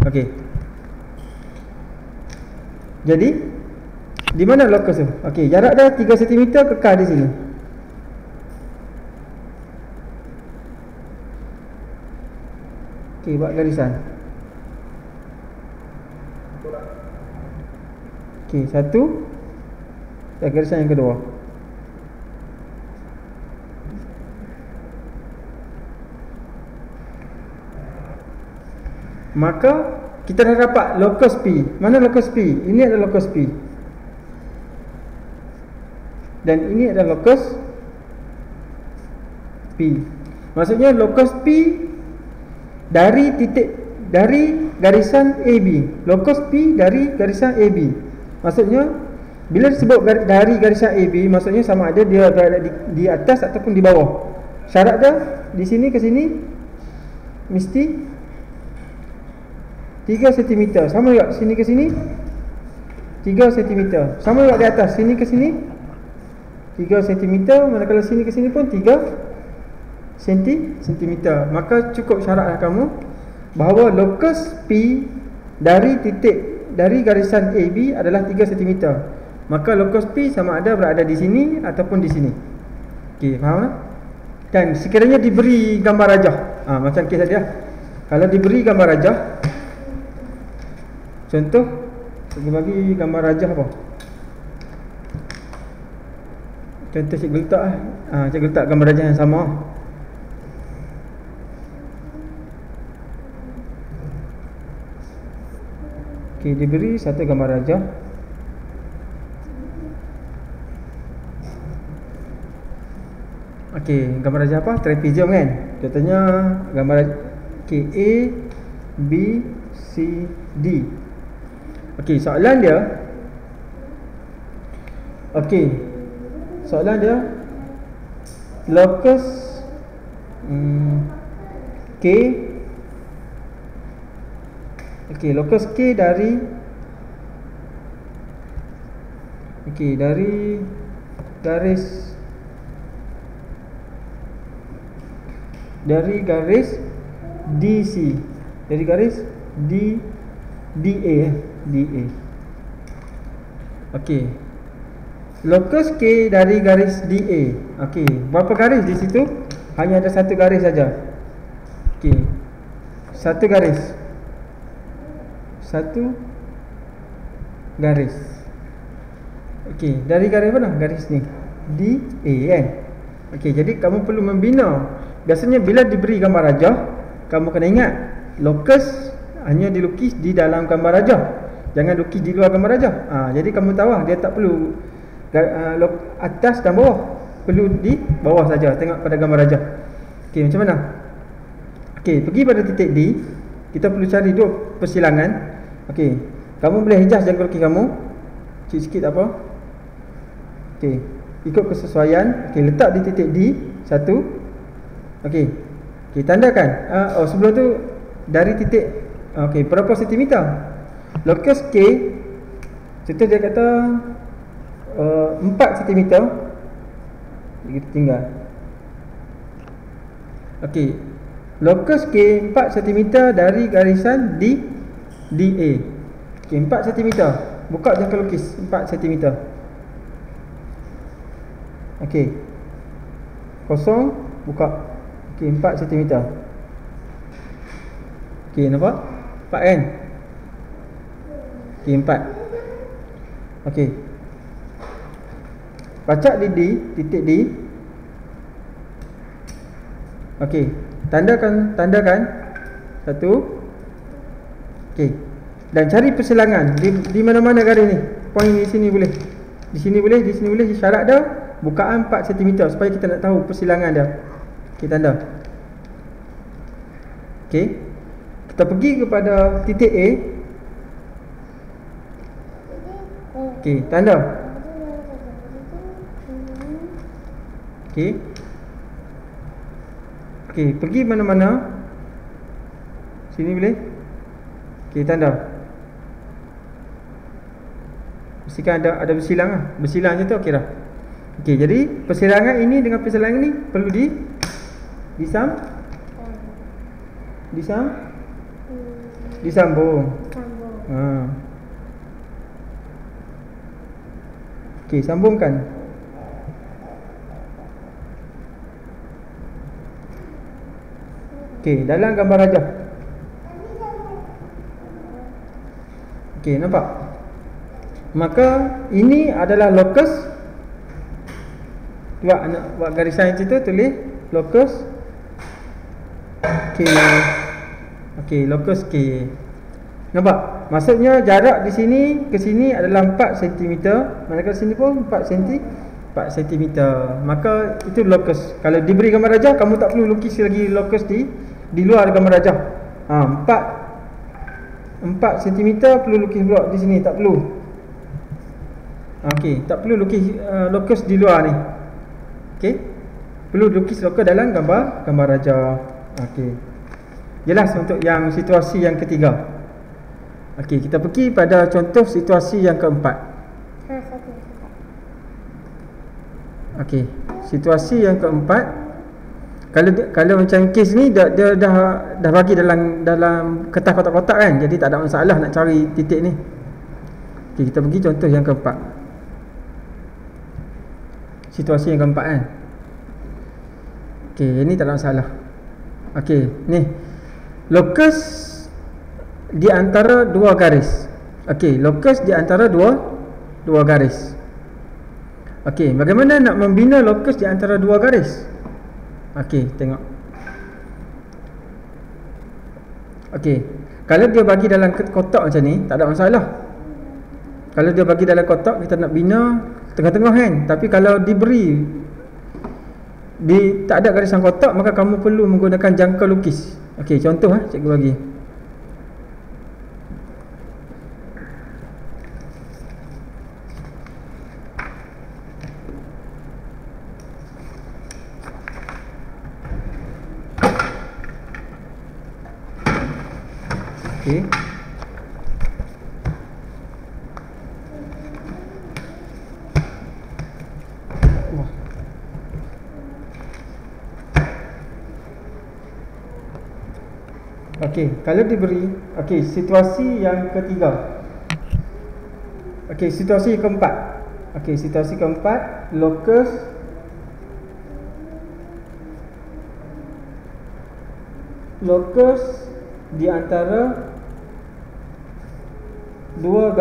Okey. Jadi di mana locus tu? Okey, jarak dah 3 cm, kekal di sini. Okey, buat garisan. Okey, satu. Dan garisan yang kedua. Maka kita dah dapat locus P. Mana locus P? Ini adalah locus P. Dan ini adalah locus P. Maksudnya locus P dari garisan AB. Locus P dari garisan AB. Maksudnya bila disebut dari garisan AB, maksudnya sama ada dia berada di atas ataupun di bawah. Syarat dia di sini ke sini mesti 3 cm. Sama juga sini ke sini 3 cm. Sama juga di atas sini ke sini 3 cm. Manakala sini ke sini pun 3 cm. Maka cukup syaratlah kamu bahawa locus P dari garisan AB adalah 3 cm. Maka locus P sama ada berada di sini ataupun di sini. Okey, faham tak? Dan sekiranya diberi gambar rajah, macam kes tadi lah. Kalau diberi gambar rajah, contoh bagi gambar rajah apa? Contoh cikgu letak cikgu letak gambar rajah yang sama. Okey, diberi satu gambar rajah. Okey, gambar rajah apa? Trapezium kan? Contohnya gambar okey, A, B, C, D. Okey, soalan dia. Okey. Soalan dia locus K. Okey, locus K dari garis DC. Dari garis DA. Okey. Locus K dari garis DA. Okey, berapa garis di situ? Hanya ada satu garis saja. Okey. Satu garis. Okey, dari garis mana? Garis ni. DA kan. Okey, jadi kamu perlu membina. Biasanya bila diberi gambar rajah, kamu kena ingat locus hanya dilukis di dalam gambar rajah. Jangan lukis di luar gambar rajah. Jadi kamu tahu dia tak perlu atas dan bawah, perlu di bawah saja. Tengok pada gambar rajah. Okey, macam mana? Okey, pergi pada titik D. Kita perlu cari dua persilangan. Okey, kamu boleh adjust jangka lukis kamu sikit-sikit apa. Okey, ikut kesesuaian. Okey, letak di titik D satu. Okey. Okey, tandakan. Sebelum tu dari titik okey, berapa sentimeter? Locus K, contoh dia kata 4 cm. Kita tinggal. Okey. Locus K 4 cm dari garisan DA. Okey, 4 cm. Buka jangka lukis 4 cm. Okey. Kosong, buka. Okey, 4 cm. Okey, nampak? 4 kan? Okey, 4. Okey. Pacak di D, titik D. Okey, tandakan satu. Okey. Dan cari persilangan di mana-mana garis ni. Poin di sini boleh. Di sini boleh, di sini boleh. Syarat dia bukaan 4 cm supaya kita nak tahu persilangan dia. Okey, tanda. Okey. Kita pergi kepada titik A. Okey, tanda. Okey. Okey, pergi mana-mana. Sini boleh? Okey, tanda. Pastikan ada bersilang lah. Bersilang je tu okey dah. Okey, jadi persilangan ini dengan persilangan ni perlu disambung. Ha. Okey, sambungkan. Okey, dalam gambar rajah. Okey, nampak? Maka ini adalah locus. Buat garisan macam tu, tulis locus K. Okey, locus K. Nampak? Maksudnya jarak di sini ke sini adalah 4 cm. Manakala sini pun 4 cm. Maka itu locus. Kalau diberi gambar rajah, kamu tak perlu lukis lagi locus di luar gambar rajah. 4 cm perlu lukis pula di sini, tak perlu. Okey, tak perlu lukis locus di luar ni. Okey. Perlu lukis locus dalam gambar rajah. Okey. Jelas untuk yang situasi yang ketiga. Okey, kita pergi pada contoh situasi yang keempat. Okey, situasi yang keempat. Kalau macam kes ni dia dah bagi dalam kertas kotak-kotak kan. Jadi tak ada masalah nak cari titik ni. Okey, kita pergi contoh yang keempat. Situasi yang keempat kan. Okey, ini tak ada masalah. Okey, ni locus di antara dua garis. Okey, locus di antara dua garis. Okey, bagaimana nak membina locus di antara dua garis? Okey, tengok. Okey, kalau dia bagi dalam kotak macam ni, tak ada masalah. Kalau dia bagi dalam kotak, kita nak bina tengah-tengah kan. Tapi kalau diberi tak ada garisan kotak, maka kamu perlu menggunakan jangka lukis. Okey, contoh cikgu bagi. Okey. Okey, kalau diberi, okey, situasi yang ketiga. Okey, situasi keempat. Okey, situasi keempat, locus di antara dua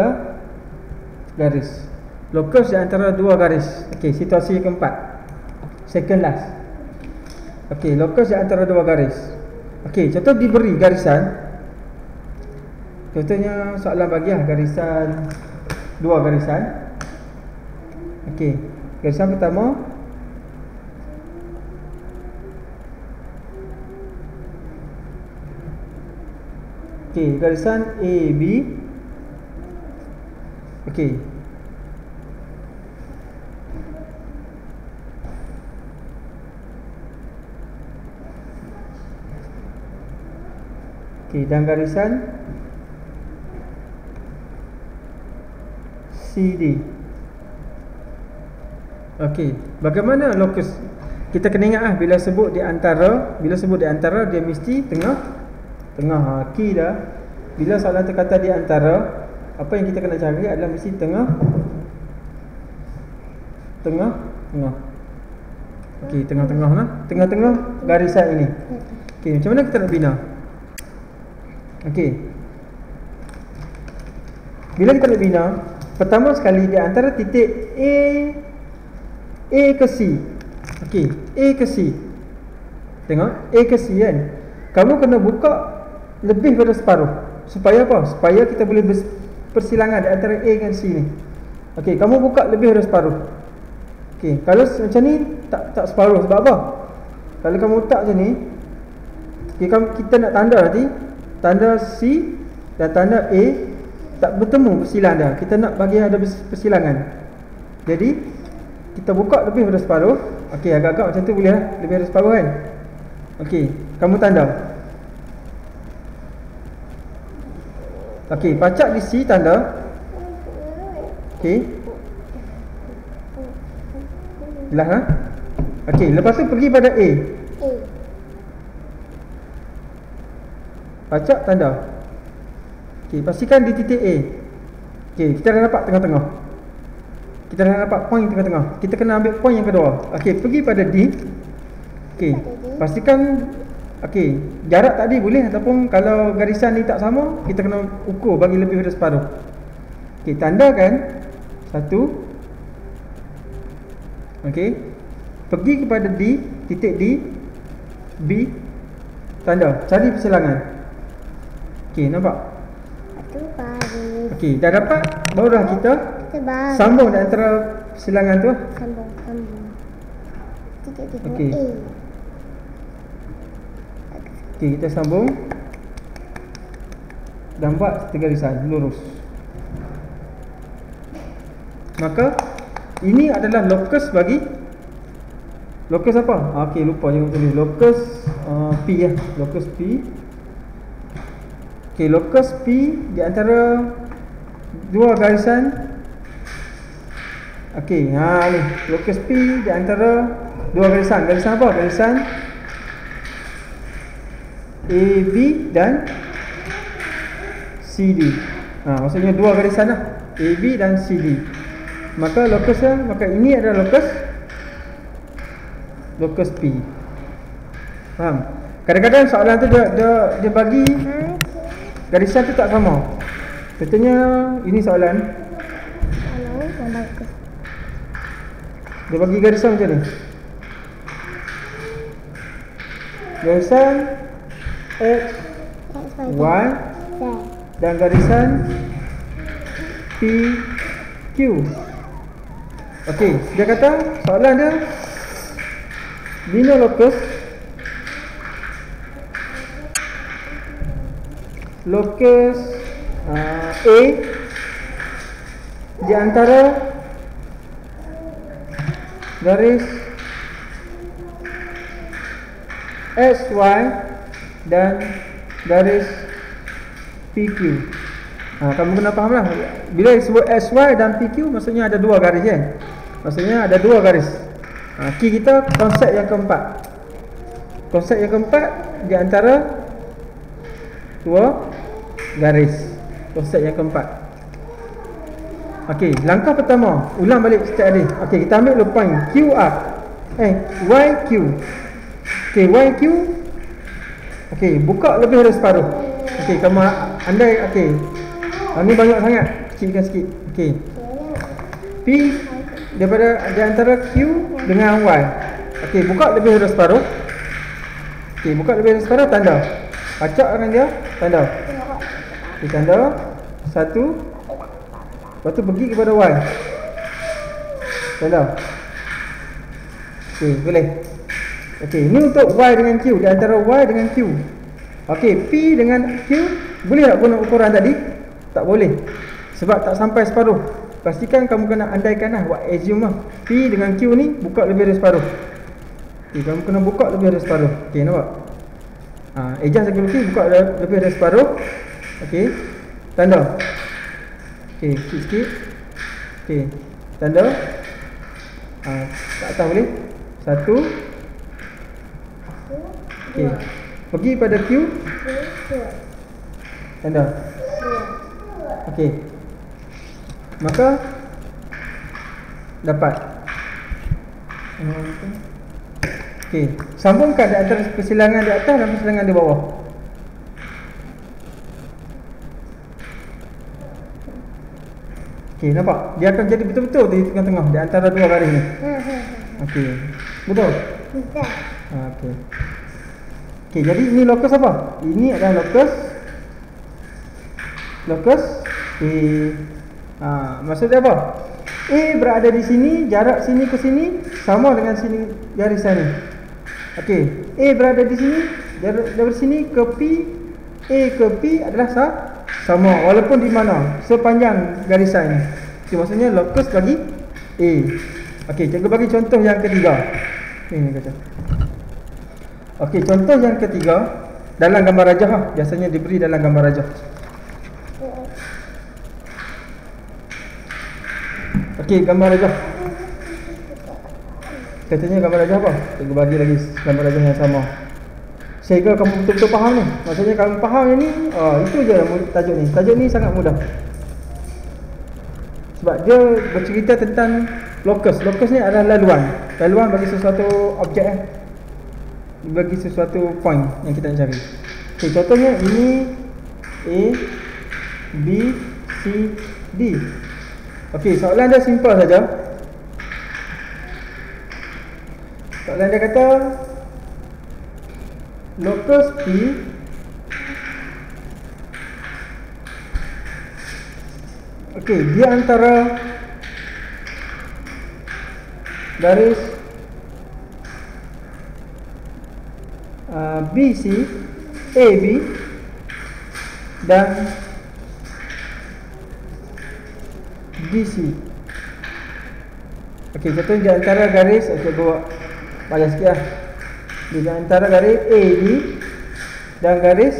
garis. Locus di antara dua garis. Okey, situasi keempat. Second last. Okey, locus di antara dua garis. Okey, contoh diberi garisan. Contohnya soalan bagilah garisan, dua garisan. Okey, garisan pertama. Okey, garisan A, B. Okey. Okey, dan garisan CD. Okey, bagaimana locus? Kita kena ingat bila sebut di antara, dia mesti tengah. Key dah. Bila soalan terkata di antara, apa yang kita kena cari adalah mesti tengah. Okey, tengah-tengah lah. Tengah-tengah garisan ini. Okey, macam mana kita nak bina? Okey. Bila kita nak bina, pertama sekali di antara titik A ke C. Okey, A ke C. Tengok, A ke C kan. Kamu kena buka lebih pada separuh. Supaya apa? Supaya kita boleh persilangan di antara A dengan C ni. Okey, kamu buka lebih pada separuh. Okey, kalau macam ni tak separuh sebab apa? Kalau kamu letak macam ni, okay, kita nak tanda nanti tanda C dan tanda A tak bertemu persilang dah. Kita nak bagi ada persilangan. Jadi kita buka lebih daripada separuh. Okey, agak-agak macam tu boleh lah. Lebih daripada separuh kan. Okey, kamu tanda. Okey, pacak di C tanda. Okey. Jelas ha? Okey, lepas tu pergi pada A. Pacak tanda. Okey, pastikan di titik A. Okey, kita dah dapat tengah-tengah. Kita dah dapat point tengah-tengah. Kita kena ambil point yang kedua. Okey, pergi pada D. Okey, pastikan okey, jarak tadi boleh ataupun kalau garisan ni tak sama, kita kena ukur bagi lebih daripada separuh. Okey, tandakan satu. Okey. Pergi kepada D, titik D, B, tanda, cari persilangan. Okey, nampak? Satu baris. Okey, dah dapat, barulah kita sambung di antara persilangan tu. Sambung. Titik-titik Okey. A. Okey, kita sambung dan buat satu garisan lurus. Maka ini adalah lokus bagi lokus apa? Okey, lupa jangan tulis lokus P ya, lokus P. Okey, lokus P di antara dua garisan. Okey, ni lokus P di antara dua garisan. Garisan apa? Garisan AB dan CD. Maksudnya dua garisan lah, AB dan CD. Maka lokusnya, maka ini adalah lokus P. Faham? Kadang-kadang soalan tu dia bagi garisan tu tak sama. Contohnya ini soalan, dia bagi garisan macam ni. Garisan X, Y dan garisan P, Q. Okey, dia kata soalan dia bina lokus A di antara garis SY dan garis PQ. Kamu kena faham lah, bila disebut SY dan PQ maksudnya ada dua garis kan. Maksudnya ada dua garis. Key kita konsep yang keempat. Konsep yang keempat di antara dua garis. Konsep yang keempat. Okey, langkah pertama, ulang balik step tadi. Okey, kita ambil dulu point QR. YQ. Okey, YQ. Okey, buka lebih dari separuh. Okey, kamu andai okey. Ni banyak sangat. Kecilkan sikit. Okey. P daripada di antara Q dengan Y. Okey, buka lebih dari separuh. Okey, buka lebih dari separuh, tanda. Acak dengan dia, tanda. Okey, tanda. Satu. Lepas tu pergi kepada Y. Tanda. Okey, boleh. Okey, ni untuk Y dengan Q, di antara Y dengan Q. Okey, P dengan Q boleh tak guna ukuran tadi? Tak boleh. Sebab tak sampai separuh. Pastikan kamu kena andaikan lah, buat assume lah. P dengan Q ni buka lebih dari separuh. Okey, kamu kena buka lebih dari separuh. Okey, nampak? Adjust lagi lagi, buka lebih dari separuh. Okey, tanda. Okey, sikit-sikit. Okey, tanda. Tak tahu boleh. Satu. Okey, pergi pada Q. Tanda. Okey, maka dapat. Okey, sambungkan di antara persilangan di atas dan persilangan di bawah. Okey, nampak? Dia akan jadi betul-betul di tengah-tengah di antara dua garis ni. Okey, betul? Betul. Okey. Okey, jadi ini lokus apa? Ini adalah lokus maksud dia apa? A berada di sini, jarak sini ke sini sama dengan sini garisan ni. Okey, A berada di sini, jarak dari sini ke P, A ke P adalah sama walaupun di mana sepanjang garisan ni. Okey, maksudnya locus bagi A. Okey, cikgu bagi contoh yang ketiga. Ni kata. Okey, contoh yang ketiga dalam gambar rajah, biasanya diberi dalam gambar rajah. Okey, gambar rajah. Katanya gambar rajah apa? Cikgu bagi lagi gambar rajah yang sama. Sehingga kamu betul-betul faham ni. Maksudnya kamu faham yang ni, itu je tajuk ni. Tajuk ni sangat mudah. Sebab dia bercerita tentang locus. Locus ni adalah laluan. Laluan bagi sesuatu objek bagi sesuatu point yang kita nak cari. Okey, contohnya ini A, B, C, D. Okey, soalan dia simple saja. Soalan dia kata locus P okey, dia antara garis BC, AB dan DC. Okey, contohnya di antara garis, okey, buat banyak sikit lah. Di antara garis AB dan garis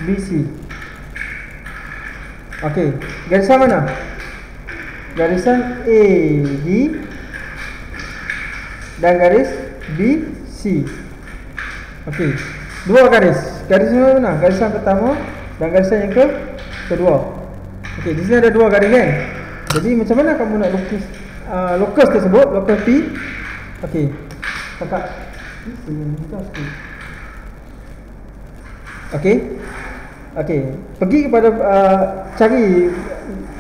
BC. Okey, garisan mana? Garisan AD dan garis BC. Okey, dua garis. Garisan mana? Garisan pertama dan garisan yang kedua. Okey, di sini ada dua garis kan? Jadi macam mana kamu nak lukis locus tersebut, locus P? Okey. Kakak okey. Okey, pergi kepada cari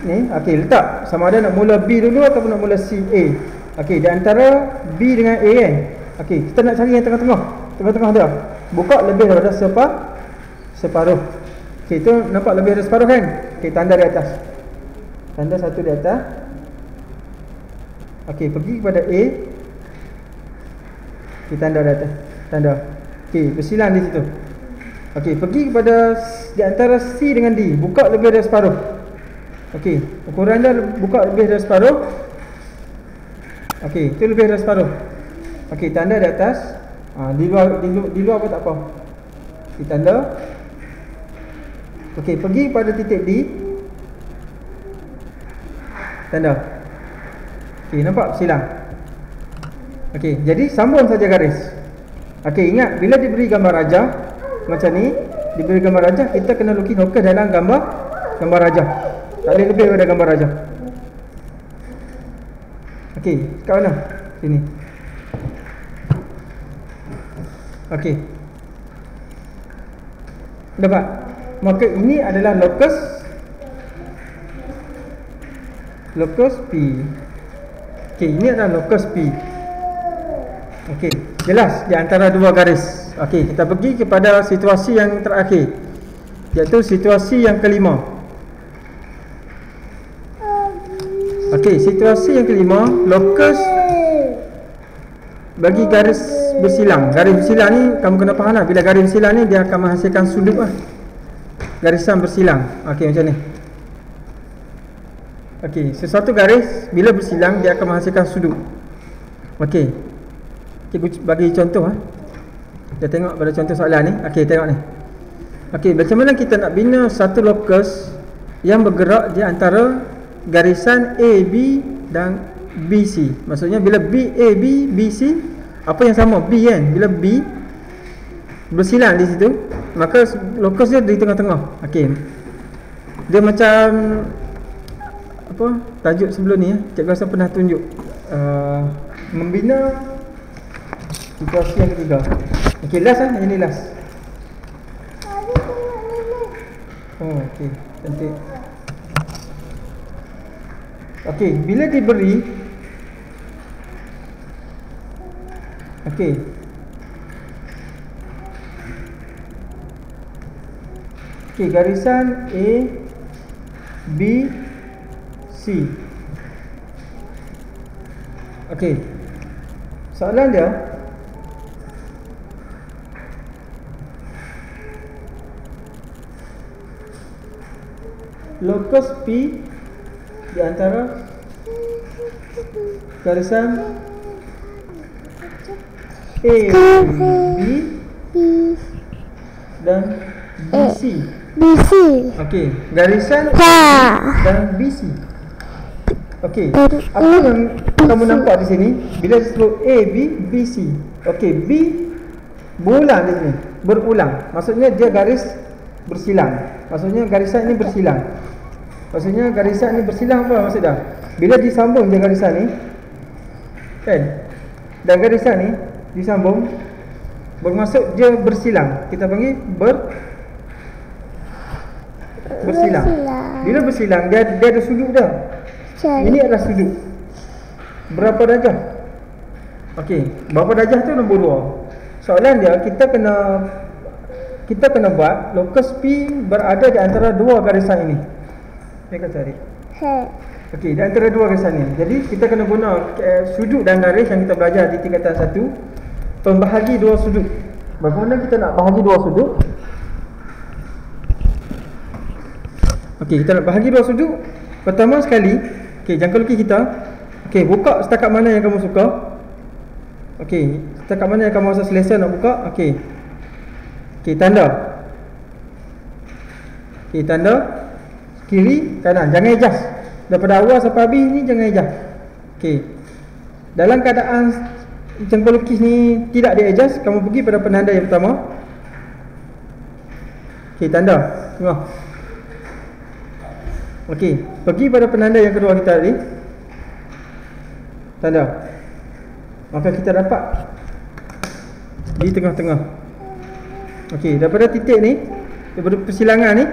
ni, okey, letak sama ada nak mula B dulu ataupun nak mula C, A. Okey, di antara B dengan A kan. Okey, kita nak cari yang tengah-tengah. Tengah-tengah dia. Buka lebih daripada separuh. Okey, itu nampak lebih dari separuh kan? Okey, tanda di atas. Tanda satu di atas. Okey, pergi kepada A. Okey, tanda di atas. Tanda. Okey, bersilang di situ. Okey, pergi kepada di antara C dengan D. Buka lebih dari separuh. Okey, ukuran dia buka lebih dari separuh. Okey, itu lebih dari separuh. Okey, tanda di atas. Di luar apa tak apa. Okey, tanda. Okey, pergi pada titik D. Tanda. Okey, nampak silang. Okey, jadi sambung saja garis. Okey, ingat bila diberi gambar rajah macam ni, diberi gambar rajah, kita kena lukis locus dalam gambar rajah. Tak boleh lebih daripada gambar rajah. Okey, kat mana? Sini. Okey. Dapat. Maka ini adalah locus P. Okey, ini adalah locus P. Okey, jelas di antara dua garis. Okey, kita pergi kepada situasi yang terakhir, iaitu situasi yang kelima. Okey, situasi yang kelima, locus bagi garis bersilang. Garis bersilang ni kamu kena faham lah. Bila garis bersilang ni dia akan menghasilkan sudut lah. Garisan bersilang. Okey, macam ni. Okey, sesuatu garis bila bersilang dia akan menghasilkan sudut. Okey. Okey, bagi contoh lah. Kita tengok pada contoh soalan ni. Okey, tengok ni. Okey, macam mana kita nak bina satu locus yang bergerak di antara garisan AB dan BC. Maksudnya bila AB, BC, apa yang sama? B kan? Bila B bersilang di situ, maka locus dia di tengah-tengah. Okey. Dia macam apa? Tajuk sebelum ni cikgu rasa pernah tunjuk membina situasi yang ketiga. Okey, last lah. Ini last. Oh, okey. Cantik. Okey, bila diberi okey. Okey, garisan A, B, C. Okey. Soalan dia, lokus P di antara garisan A, B dan BC. BC. Okey, garisan A dan BC. Okey, apa yang kamu nampak di sini bila sebut A, B, BC? Okey, B berulang di sini, berulang. Maksudnya dia garis bersilang. Maksudnya garisan ini bersilang. Maksudnya garisan ini bersilang apa maksud dia? Bila disambung je garisan ni, kan? Dan garisan ni disambung, bermaksud dia bersilang. Kita panggil bersilang. Bila bersilang dia ada sudut dah. Ini adalah sudut. Berapa darjah? Okey, berapa darjah tu nombor 2. Soalan dia, kita kena buat lokus P berada di antara dua garisan ini. Kita cari. Okey, di antara dua garisan ini. Jadi kita kena guna sudut dan garis yang kita belajar di tingkatan 1, pembahagi dua sudut. Bagaimana kita nak bahagi dua sudut? Okey, kita nak bahagi dua sudut. Pertama sekali, okey, jangka lukis kita. Okey, buka setakat mana yang kamu suka. Okey, setakat mana yang kamu rasa selesa nak buka. Okey. Okey, tanda. Okey, tanda kiri, kanan. Jangan adjust. Daripada awal sampai habis ni jangan adjust. Okey. Dalam keadaan jangka lukis ni tidak di-adjust, kamu pergi pada penanda yang pertama. Okey, tanda. Tengok. Okey, pergi pada penanda yang kedua kita tadi. Tanda. Maka kita dapat di tengah-tengah. Okey, daripada titik ni, daripada persilangan ni,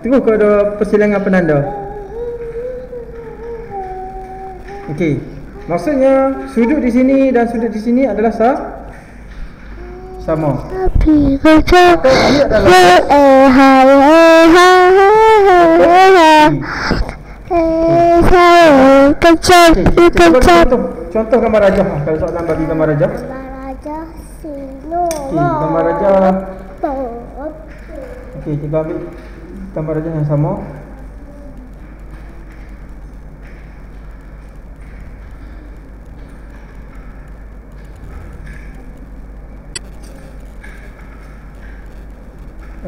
terus ke ada persilangan penanda. Okey, maksudnya sudut di sini dan sudut di sini adalah sama. Tapi kacau. Contoh gambar rajah. Kalau soalan bagi gambar rajah. Raja Sino. Okey, gambar rajah. Okey, kita ambil gambar rajah yang sama.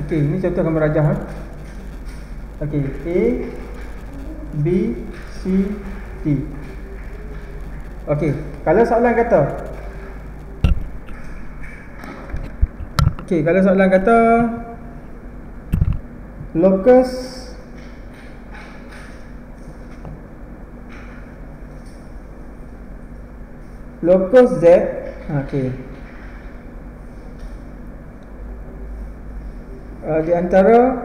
Okey, ini contoh gambar rajah. Okey, A, B, C, D. Okey, kalau soalan kata, okey, kalau soalan kata lokus Z. Okey, di antara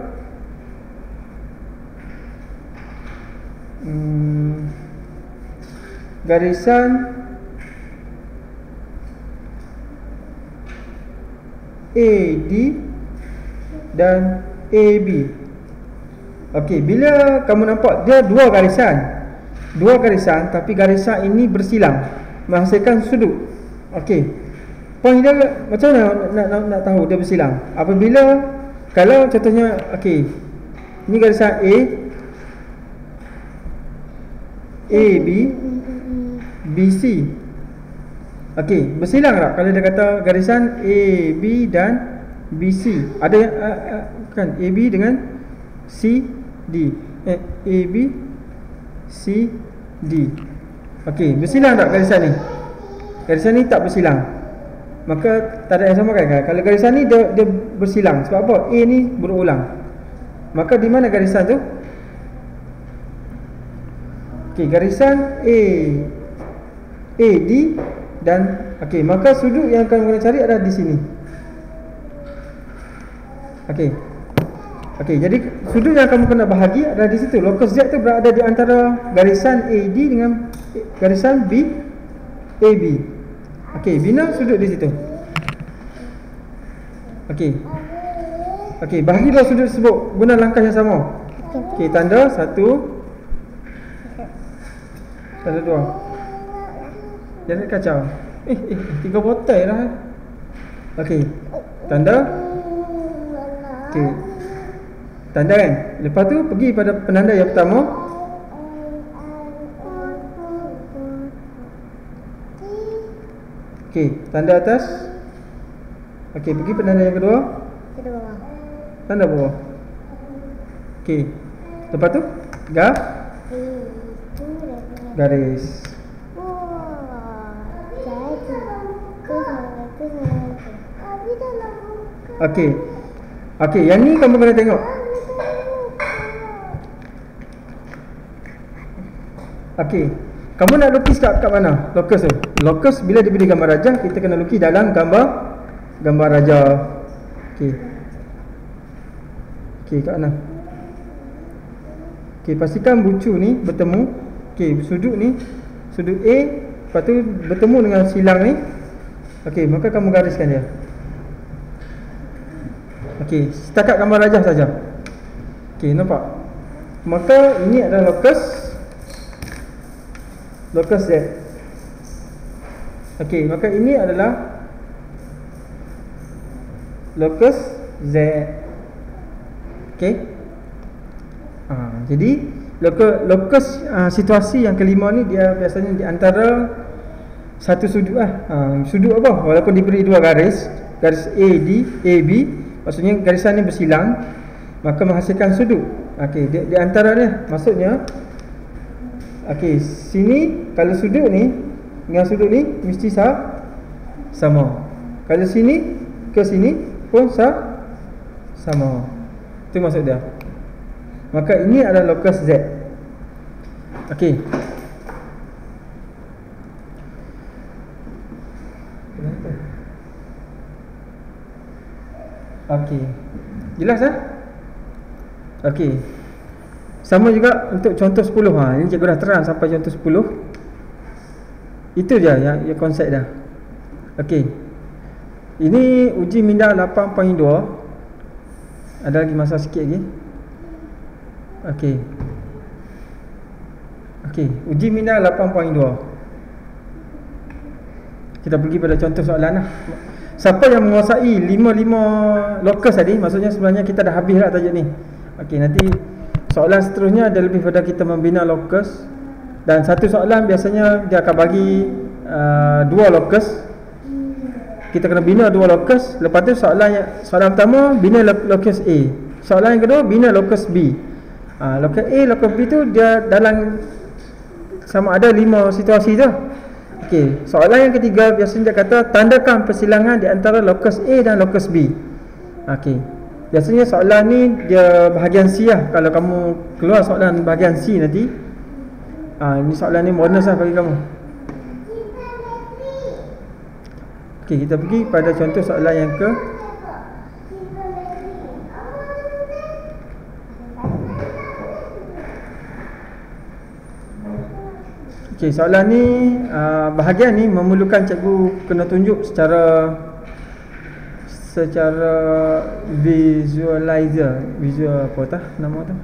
garisan AD dan AB. Okey, bila kamu nampak dia dua garisan tapi garisan ini bersilang menghasilkan sudut. Okey, poin dia macam mana nak tahu dia bersilang? Apabila kalau contohnya, okey, ini garisan AB, BC. Okey, bersilang tak kalau dia kata garisan AB dan BC? Ada kan AB dengan CD. AB CD. Okey, bersilang tak garisan ni? Garisan ni tak bersilang. Maka tak ada yang sama kan? Kalau garisan ni dia bersilang. Sebab apa? A ni berulang. Maka di mana garisan tu? Okey, garisan AD dan okey, maka sudut yang akan kita cari adalah di sini. Okey. Okey, jadi sudut yang kamu kena bahagi adalah di situ. Lokus Z tu berada di antara garisan AD dengan garisan AB. Okey, bina sudut di situ. Okey. Okey, bahagi dua sudut tersebut guna langkah yang sama. Okey, tanda 1, tanda 2. Jangan kacau. Tiga botol dah. Okey. Tanda. Okey. Tanda kan. Lepas tu pergi pada penanda yang pertama. Okey, tanda atas. Okey, pergi penanda yang kedua. Kedua. Tanda bawah. Okey. Lepas tu garis. Okey. Okey, yang ni kamu kena tengok. Okey. Kamu nak lukis kat mana? Lokus tu. Lokus bila dia beri gambar raja, kita kena lukis dalam gambar raja. Okey. Okey, kat mana? Okey, pastikan bucu ni bertemu. Okey, sudut ni, sudut A, lepas tu bertemu dengan silang ni. Okey, maka kamu gariskan dia. Okey, setakat gambar raja saja. Okey, nampak? Maka ini adalah lokus Z. Okey, maka ini adalah lokus Z. Okey. Jadi lokus situasi yang kelima ni dia biasanya di antara satu sudut sudut apa? Walaupun diberi dua garis AB, maksudnya garisan ni bersilang, maka menghasilkan sudut. Okey, di antara ni maksudnya okey, sini kalau sudut ni dengan sudut ni mesti sama. Kalau sini ke sini pun sama. Itu maksud dia. Maka ini adalah lokus Z. Okey. Okey. Jelas Okey. Sama juga untuk contoh 10. Ini cikgu dah terang sampai contoh 10. Itu je yang konsep dah. Okey. Ini uji minda 8.2. Ada lagi masa sikit lagi. Okey. Okey, uji minda 8.2. Kita pergi pada contoh soalan lah. Siapa yang menguasai 5 lokus tadi, maksudnya sebenarnya kita dah habis lah tajuk ni. Okey, nanti soalan seterusnya ada lebih pada kita membina lokus. Dan satu soalan biasanya dia akan bagi 2 lokus. Kita kena bina 2 lokus. Lepas tu soalan pertama bina lokus A. Soalan yang kedua bina lokus B. Lokus A, lokus B tu dia dalam sama ada 5 situasi tu. Okey, soalan yang ketiga biasanya dia kata tandakan persilangan di antara lokus A dan lokus B. Okey. Biasanya soalan ni dia bahagian C lah. Kalau kamu keluar soalan bahagian C nanti, ni soalan ni bonus lah bagi kamu. Okey, kita pergi pada contoh soalan yang ke Okey, soalan ni bahagian ni memerlukan cikgu kena tunjuk secara visual apa tah nama tu.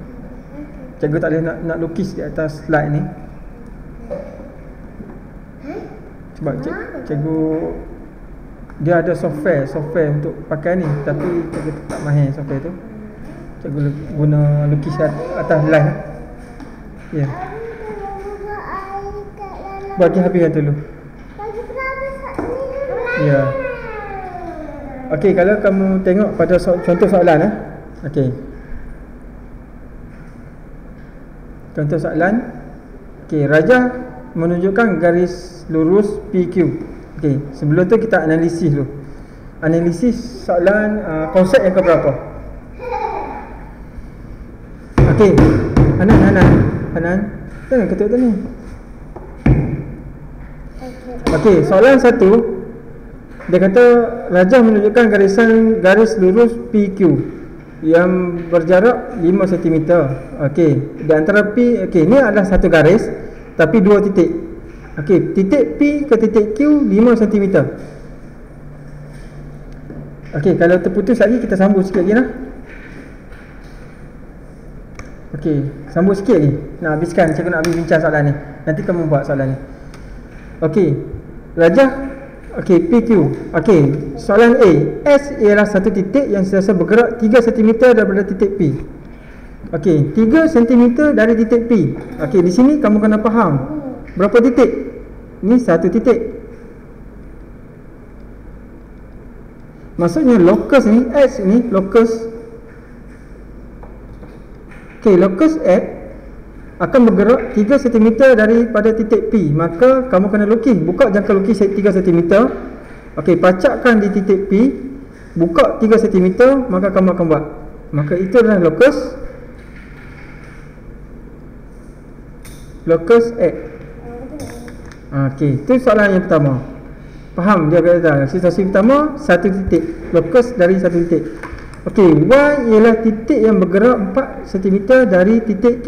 Cikgu tak boleh nak lukis di atas slide ni. Sebab cikgu dia ada software untuk pakai ni, tapi cikgu tak mahir software tu. Cikgu guna lukis atas line. Ya. Bagi habis yang dulu. Ya. Okey, kalau kamu tengok pada contoh soalan okey. Contoh soalan. Okey, Raja menunjukkan garis lurus PQ. Okey, sebelum tu kita analisis dulu. Analisis soalan konsep yang keberapa? Okey. Hanan. Jangan ketuk tu ni. Okey, soalan 1 dia kata Raja menunjukkan garis lurus PQ yang berjarak 5 cm. Okey, di antara P, okey, ni adalah satu garis tapi 2 titik. Okey, titik P ke titik Q 5 cm. Okey, kalau terputus lagi kita sambung sikit lagi lah. Okey, sambung sikit lagi. Nak habiskan, cikgu nak habis bincang soalan ni. Nanti kamu buat soalan ni. Okey, Rajah. Okey, PQ. Okey, soalan A. S ialah satu titik yang sentiasa bergerak 3 cm daripada titik P. Okey, 3 cm dari titik P. Okey, di sini kamu kena faham berapa titik? Ni satu titik. Maksudnya locus ni, X ni locus. Okey, locus X akan bergerak 3 cm daripada titik P. Maka kamu kena lukis, buka jangka lukis 3 cm. Okey, pacakkan di titik P, buka 3 cm, maka kamu akan buat. Maka itu adalah locus X. Okey, itu soalan yang pertama. Faham dia kata situasi pertama satu titik, locus dari satu titik. Okey, Y ialah titik yang bergerak 4 cm dari titik Q.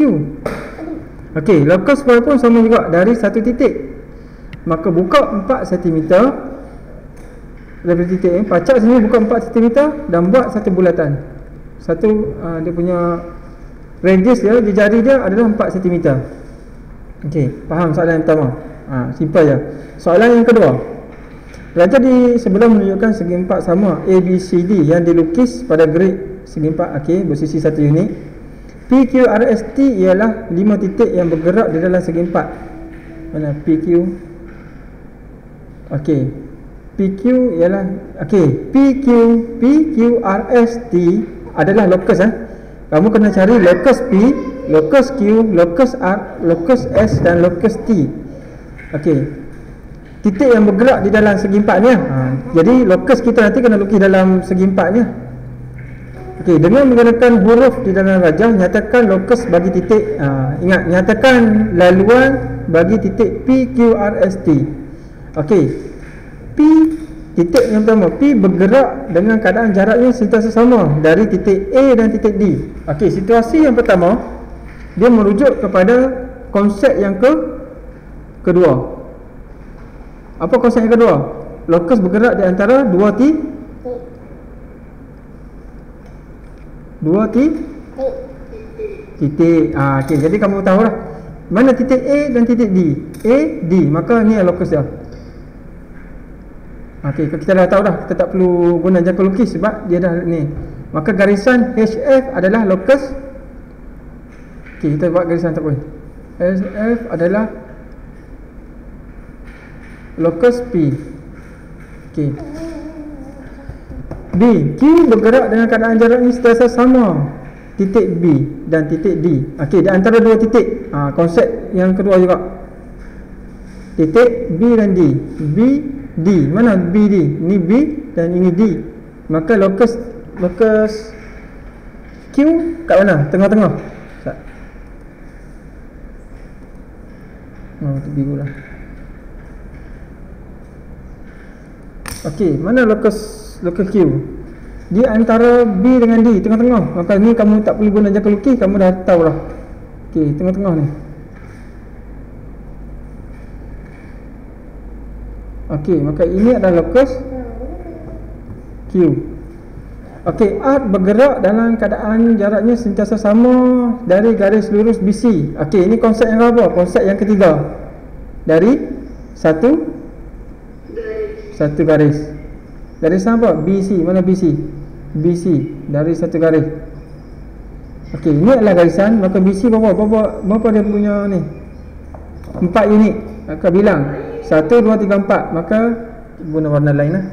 Okey, locus Y pun sama juga dari satu titik. Maka buka 4 cm dari titik ni, pacak sini buka 4 cm dan buat satu bulatan. Satu dia punya radius dia di jari dia adalah 4 cm. Okey, faham soalan yang pertama? Simple je. Soalan yang kedua. Rajah di sebelah menunjukkan segi empat sama A, B, C, D yang dilukis pada grid segi empat. Okey, bersisi satu unit. P, Q, R, S, T ialah 5 titik yang bergerak di dalam segi empat. Mana P, Q? Okey, P, Q ialah P, Q, R, S, T adalah locus. Kamu kena cari locus P, locus Q, locus R, locus S dan locus T. Okey, titik yang bergerak di dalam segi empat ni. Jadi locus kita nanti kena lukis dalam segi empat ni. Okey, dengan menggunakan huruf di dalam rajah, nyatakan locus bagi titik. Ingat, nyatakan laluan bagi titik P, Q, R, S, T. Okey, P, titik yang pertama, P bergerak dengan keadaan jaraknya sentiasa sama dari titik A dan titik D. Okey, situasi yang pertama dia merujuk kepada konsep yang kedua. Apa konsep yang kedua? Locus bergerak di antara dua titik. Okey, jadi kamu tahu lah mana titik A dan titik D. A, D, maka ni adalah locus dia. Okey, kita dah tahu dah, kita tak perlu guna jangka lukis sebab dia dah ni. Maka garisan HF adalah locus. Okey, kita buat garisan tak boleh. HF adalah locus P. Okey. B, Q bergerak dengan keadaan jaraknya sentiasa sama titik B dan titik D. Okey, di antara dua titik. Konsep yang kedua juga. Titik B dan D. B, D. Mana B, D? Ini B dan ini D. Maka locus Q kat mana? Tengah-tengah. Itu biru lah. Okey, mana locus Q? Dia antara B dengan D, tengah-tengah. Maka ni kamu tak perlu guna jangka lukis, kamu dah tahu lah. Okey, tengah-tengah ni. Okey, maka ini adalah locus Q. Okey, R bergerak dalam keadaan jaraknya sentiasa sama dari garis lurus BC. Okey, ini konsep yang apa? Konsep yang ketiga. Dari satu garis. Garis apa? BC. Mana BC? BC dari satu garis. Okey, ini adalah garisan. Maka BC berapa dia punya ni? 4 unit. Maka bilang 1, 2, 3, 4. Maka guna warna lain lah.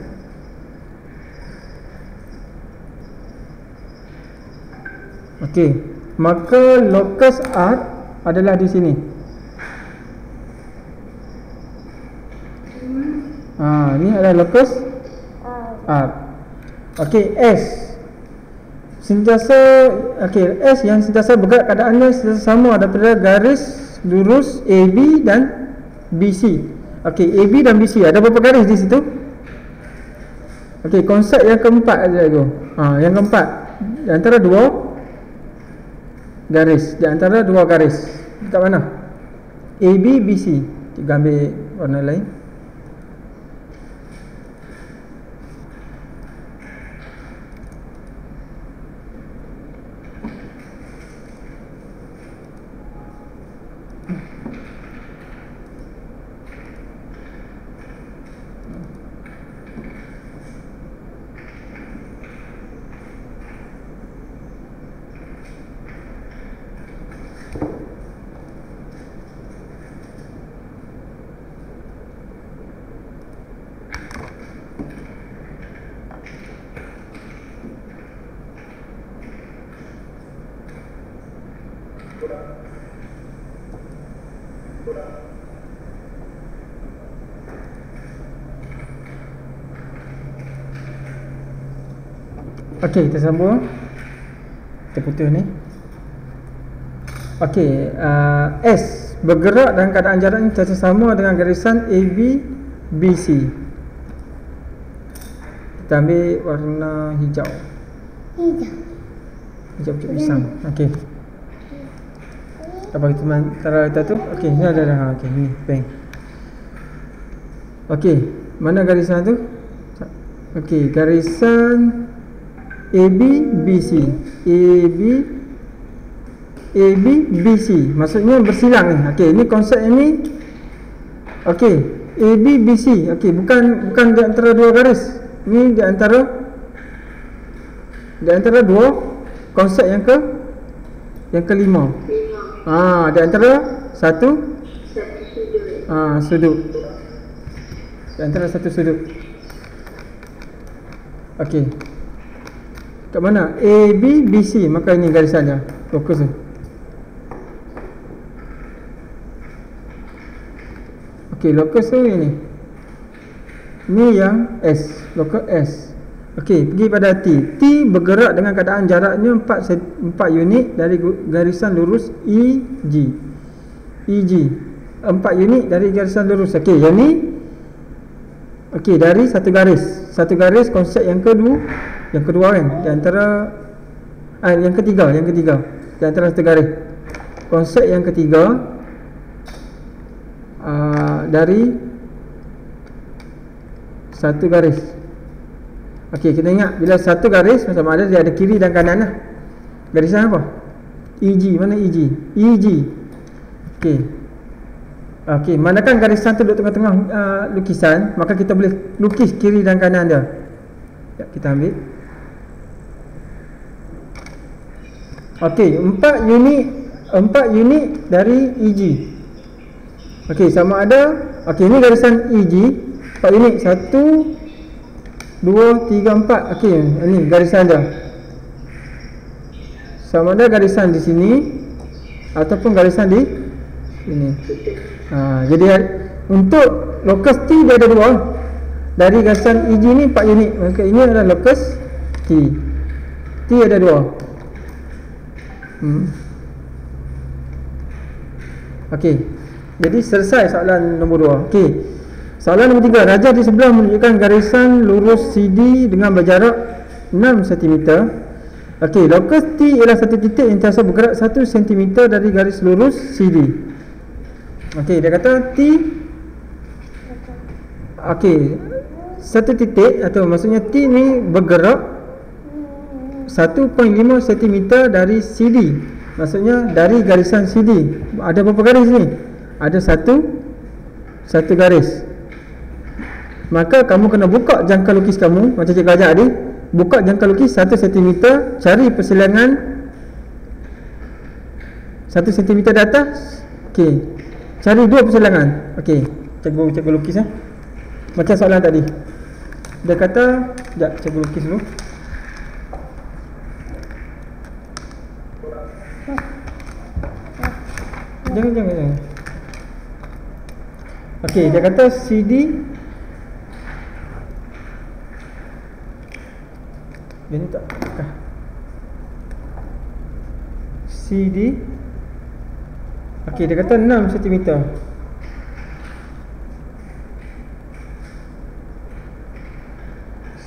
Okey, maka locus R adalah di sini. Ini adalah locus R. Okey, S sentiasa, S yang sentiasa bergerak keadaannya sentiasa sama daripada garis lurus AB dan BC. Okey, AB dan BC ada berapa garis di situ? Okey, konsep yang keempat aja tu. Yang keempat di antara dua garis, di antara dua garis. Dekat mana? AB, BC. Kita ambil warna lain. Okey, kita sambung. Kita putus ni. Okey, S bergerak dalam keadaan jarak ini sentiasa sama dengan garisan AB BC. Kita ambil warna hijau. Hijau pucuk pisang. Okey. Apa kita taruh kita tu? Okey, ni ada. Okey, ni peng. Okey, mana garisan tu? Okey, garisan AB BC. AB BC maksudnya bersilang ni. Okey, ini konsep ini. Okey, AB BC. Okey, bukan di antara dua garis. Ni di antara dua konsep yang kelima. Di antara satu sudut. Di antara satu sudut. Okey. Kat mana? AB BC, maka ini garisan dia. Lokus tu. Okey, lokus tu ini. Ni yang S, lokus S. Okey, pergi pada T. T bergerak dengan keadaan jaraknya 4 unit dari garisan lurus EG. 4 unit dari garisan lurus. Okey, yang ni dari satu garis konsep yang kedua kan, di antara yang ketiga di antara satu garis. Konsep yang ketiga dari satu garis. Okey, kita ingat bila satu garis macam ada, dia ada kiri dan kanan lah. Garisan apa? EG, mana EG? EG. Okey, manakala garisan tu duduk tengah-tengah lukisan, maka kita boleh lukis kiri dan kanan dia. Kita ambil. Okey, 4 unit dari EG. Okey, sama ada. Okey, ini garisan EG 4 unit. 1 2 3 4. Okey, ini garisan dia. Sama ada garisan di sini ataupun garisan di sini. Jadi untuk lokus T dia ada dua. Dari garisan EG ni 4 unit. Maka ini adalah lokus T. T ada dua. Okey. Jadi selesai soalan nombor 2. Okey. Soalan nombor 3. Raja di sebelah menunjukkan garisan lurus CD dengan berjarak 6 cm. Okey, lokus T ialah satu titik yang sentiasa bergerak 1 cm dari garis lurus CD. Okey, dia kata T. Okey, satu titik atau maksudnya T ni bergerak 1.5 cm dari CD. Maksudnya dari garisan CD. Ada berapa garis ni? Ada satu garis. Maka kamu kena buka jangka lukis kamu. Macam cikgu ajar tadi, buka jangka lukis 1 cm. Cari persilangan 1 cm di atas. Okey, cari 2 persilangan. Okey, cikgu lukis macam soalan tadi. Dia kata, sekejap cikgu lukis dulu. Jangan. Okey, dia kata CD. Dia ni tak CD. Okey, dia kata 6 cm.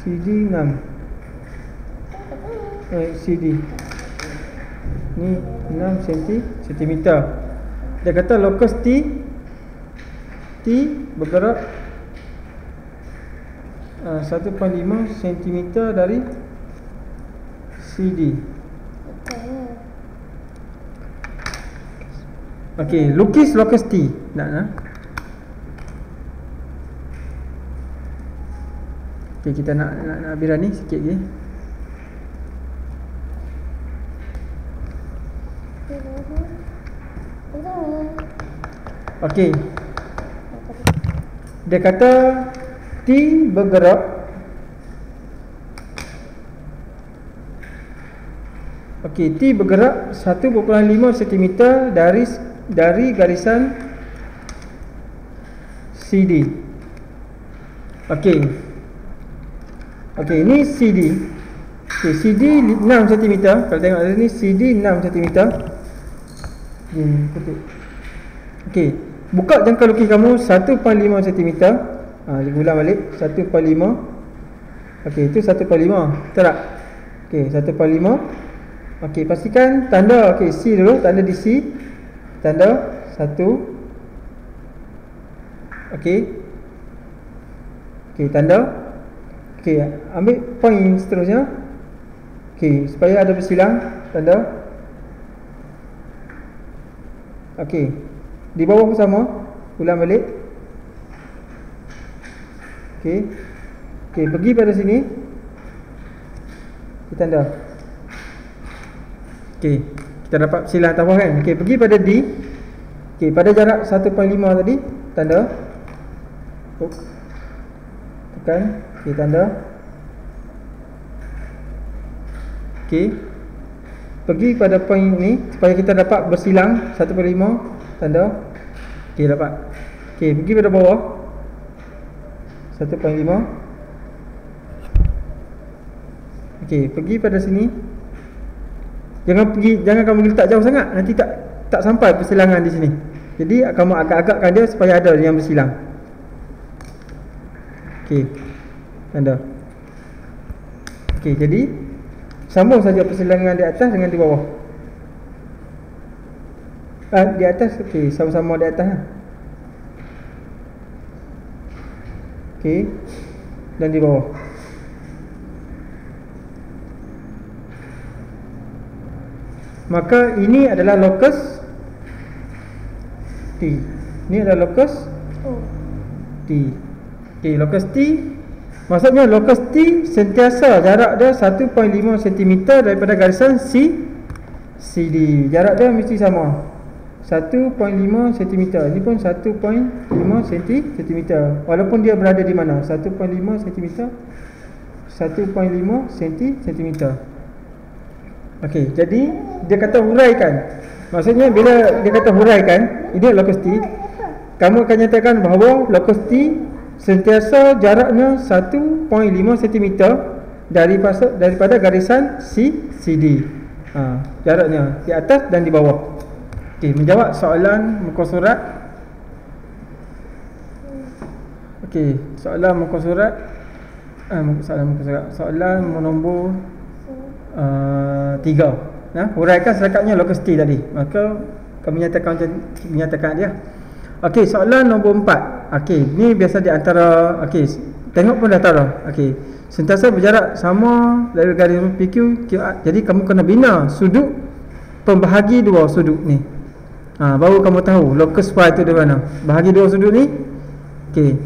CD 6. CD ni 6 cm. Dia kata lokus T bergerak 1.5 cm dari CD. Okey, lukis lokus T. Okey, kita nak biar ni sikit je. Okey. Dia kata T bergerak T bergerak 1.5 cm dari garisan CD. Okey, ini CD. Okey, CD 6 cm. Kalau tengok dari ni CD 6 cm. Ni putih. Okey, buka jangka lukis kamu 1.5 cm. Cikgu ulang balik 1.5. Okey, itu 1.5. Betul tak? Okey, 1.5. Okey, pastikan tanda C dulu, tanda di C. Tanda 1. Okey. Okey, tanda. Okey, ambil point seterusnya. Okey, supaya ada bersilang, tanda. Okey. Di bawah pun sama. Ulang balik. Okey. Okey, pergi pada sini. Kita tanda. Okey, kita dapat bersilang atas bawah kan. Okey, pergi pada D. Okey, pada jarak 1.5 tadi, tanda. Tekan. Okey, tanda. Okey. Pergi pada point ni supaya kita dapat bersilang 1.5, tanda. Okey, dapat. Okey, pergi pada bawah 1.5. Okey, pergi pada sini. Jangan kamu letak jauh sangat, nanti tak sampai persilangan di sini. Jadi kamu agak-agakkan dia supaya ada yang bersilang. Okey, tanda. Okey, jadi sambung saja persilangan di atas dengan di bawah. Di atas, okey, sama-sama di atas. Okey, dan di bawah. Maka ini adalah locus T. Ini adalah locus T. Okey, locus T. Maksudnya locus T sentiasa jarak dia 1.5 cm daripada garisan CD. Jarak dia mesti sama 1.5 cm. Ini pun 1.5 cm. Walaupun dia berada di mana, 1.5 cm, 1.5 cm. Okey, jadi dia kata huraikan. Maksudnya bila dia kata huraikan, ini locus T, kamu akan nyatakan bahawa locus T sentiasa jaraknya 1.5 cm daripada garisan CD. Jaraknya di atas dan di bawah. Okey, menjawab soalan muka surat. Okey, soalan muka surat. Soalan nombor 3. Huraikan serakatnya locus T tadi. Maka kami menyatakan dia. Okey, soalan nombor 4. Okey, ni biasa di antara, okey, tengok pun dah tahu dah. Okey, sentiasa berjarak sama dari garis PQ, QR. Jadi kamu kena bina sudut pembahagi dua sudut ni. Baru kamu tahu locus Y tu di mana. Bahagi dua sudut ni. Okey,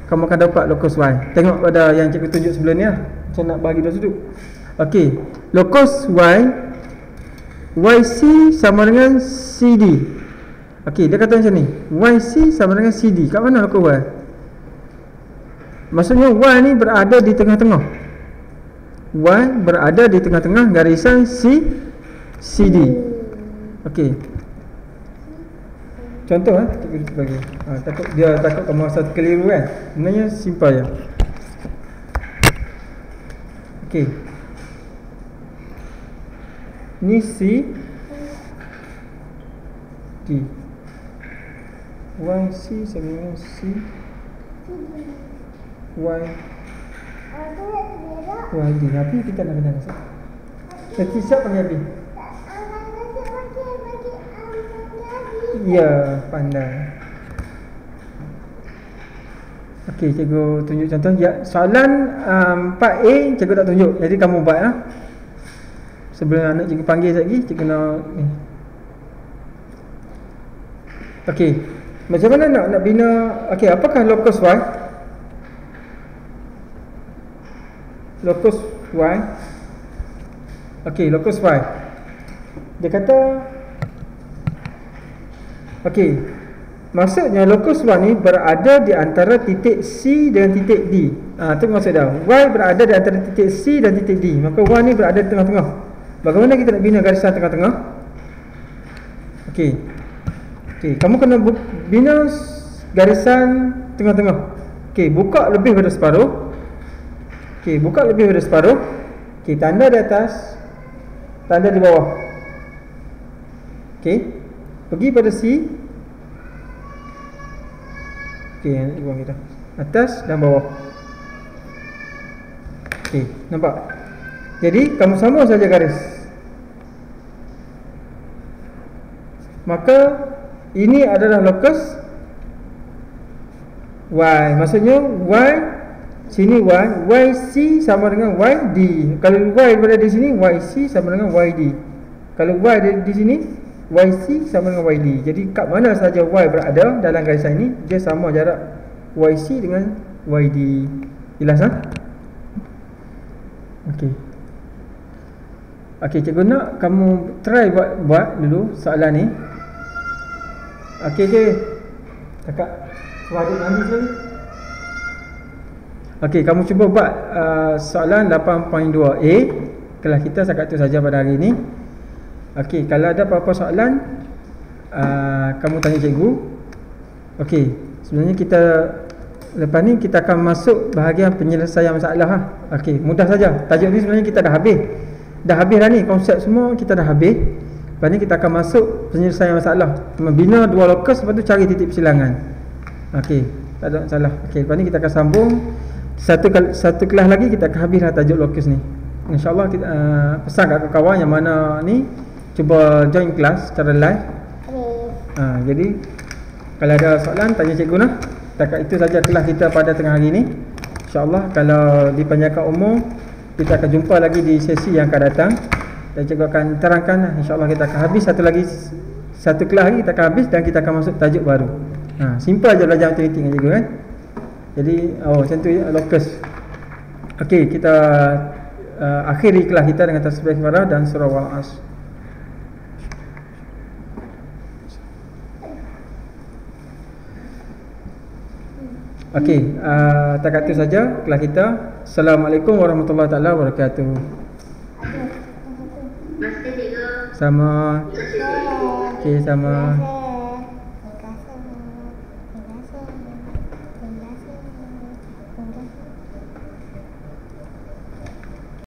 kamu akan dapat locus Y. Tengok pada yang cikgu tunjuk sebelum ni lah, macam nak bahagi dua sudut. Okey, locus YC sama dengan CD. Okey, dia kata macam ni, YC sama dengan CD. Kat mana locus Y? Maksudnya Y ni berada di tengah-tengah. Y berada di tengah-tengah garisan CD. Okey, contoh kita bagi. Takut kamu rasa keliru kan. Sebenarnya simple je. Okey, ni C D. YC sama dengan C YD. Tapi kita nak kena rasa. Siap panggil Abi? Ya, pandai. Okey, cikgu tunjuk contoh. Ya, soalan 4A cikgu tak tunjuk. Jadi kamu buat lah. Sebelum anak cikgu panggil sekejap lagi, cikgu nak ni. Okey, macam mana nak bina? Okey, apakah locus Y? Locus Y. Okey, locus Y. Dia kata, okey, maksudnya locus Y ni berada di antara titik C dengan titik D. Itu maksud dia. Y berada di antara titik C dan titik D. Maka Y ni berada di tengah-tengah. Bagaimana kita nak bina garisan tengah-tengah? Okey, kamu kena bina garisan tengah-tengah. Okey, buka lebih pada separuh. Okey, Okey, tanda di atas, tanda di bawah. Okey, pergi pada C. Okey, yang buang kita. Atas dan bawah. Okey, nampak? Jadi kamu sama saja garis. Maka ini adalah locus Y. Maksudnya Y sini Y, YC sama dengan YD. Kalau Y berada di sini, YC sama dengan YD. Kalau Y ada di sini, YC sama dengan YD. Jadi kat mana saja Y berada dalam garisan ini, dia sama jarak YC dengan YD. Jelas tak? Okey. Okey, cikgu nak kamu try buat dulu soalan ni. Okey je. Kakak suara nanti sekali. Okey, kamu cuba buat soalan 8.2A. Kelas kita setakat tu saja pada hari ini. Okey, kalau ada apa-apa soalan kamu tanya cikgu. Okey, sebenarnya kita lepas ni kita akan masuk bahagian penyelesaian masalah. Okey, mudah saja. Tajuk ni sebenarnya kita dah habis. Dah habis dah ni, konsep semua kita dah habis. Lepas ni kita akan masuk penyelesaian masalah. Membina dua lokus, lepas tu cari titik persilangan. Okey, tak ada masalah. Okey, lepas ni kita akan sambung satu kelas lagi, kita akan habislah tajuk lokus ni. InsyaAllah kita pesan kat kawan yang mana ni cuba join kelas secara live. Jadi kalau ada soalan tanya cikgu nah. Setakat itu saja kelas kita pada tengah hari ni. InsyaAllah kalau dipanjangkan umur, kita akan jumpa lagi di sesi yang akan datang. Dan cikgu akan terangkan, InsyaAllah kita akan habis satu kelas lagi kita akan habis dan kita akan masuk tajuk baru. Simple aja belajar matematik dengan cikgu kan. Jadi macam tu ya, locus. Okey, kita akhiri kelas kita dengan tasbih kafarah dan surah Wal-As. Okey, setakat itu saja kelas kita. Assalamualaikum warahmatullahi taala wabarakatuh. Sama. Okey, sama.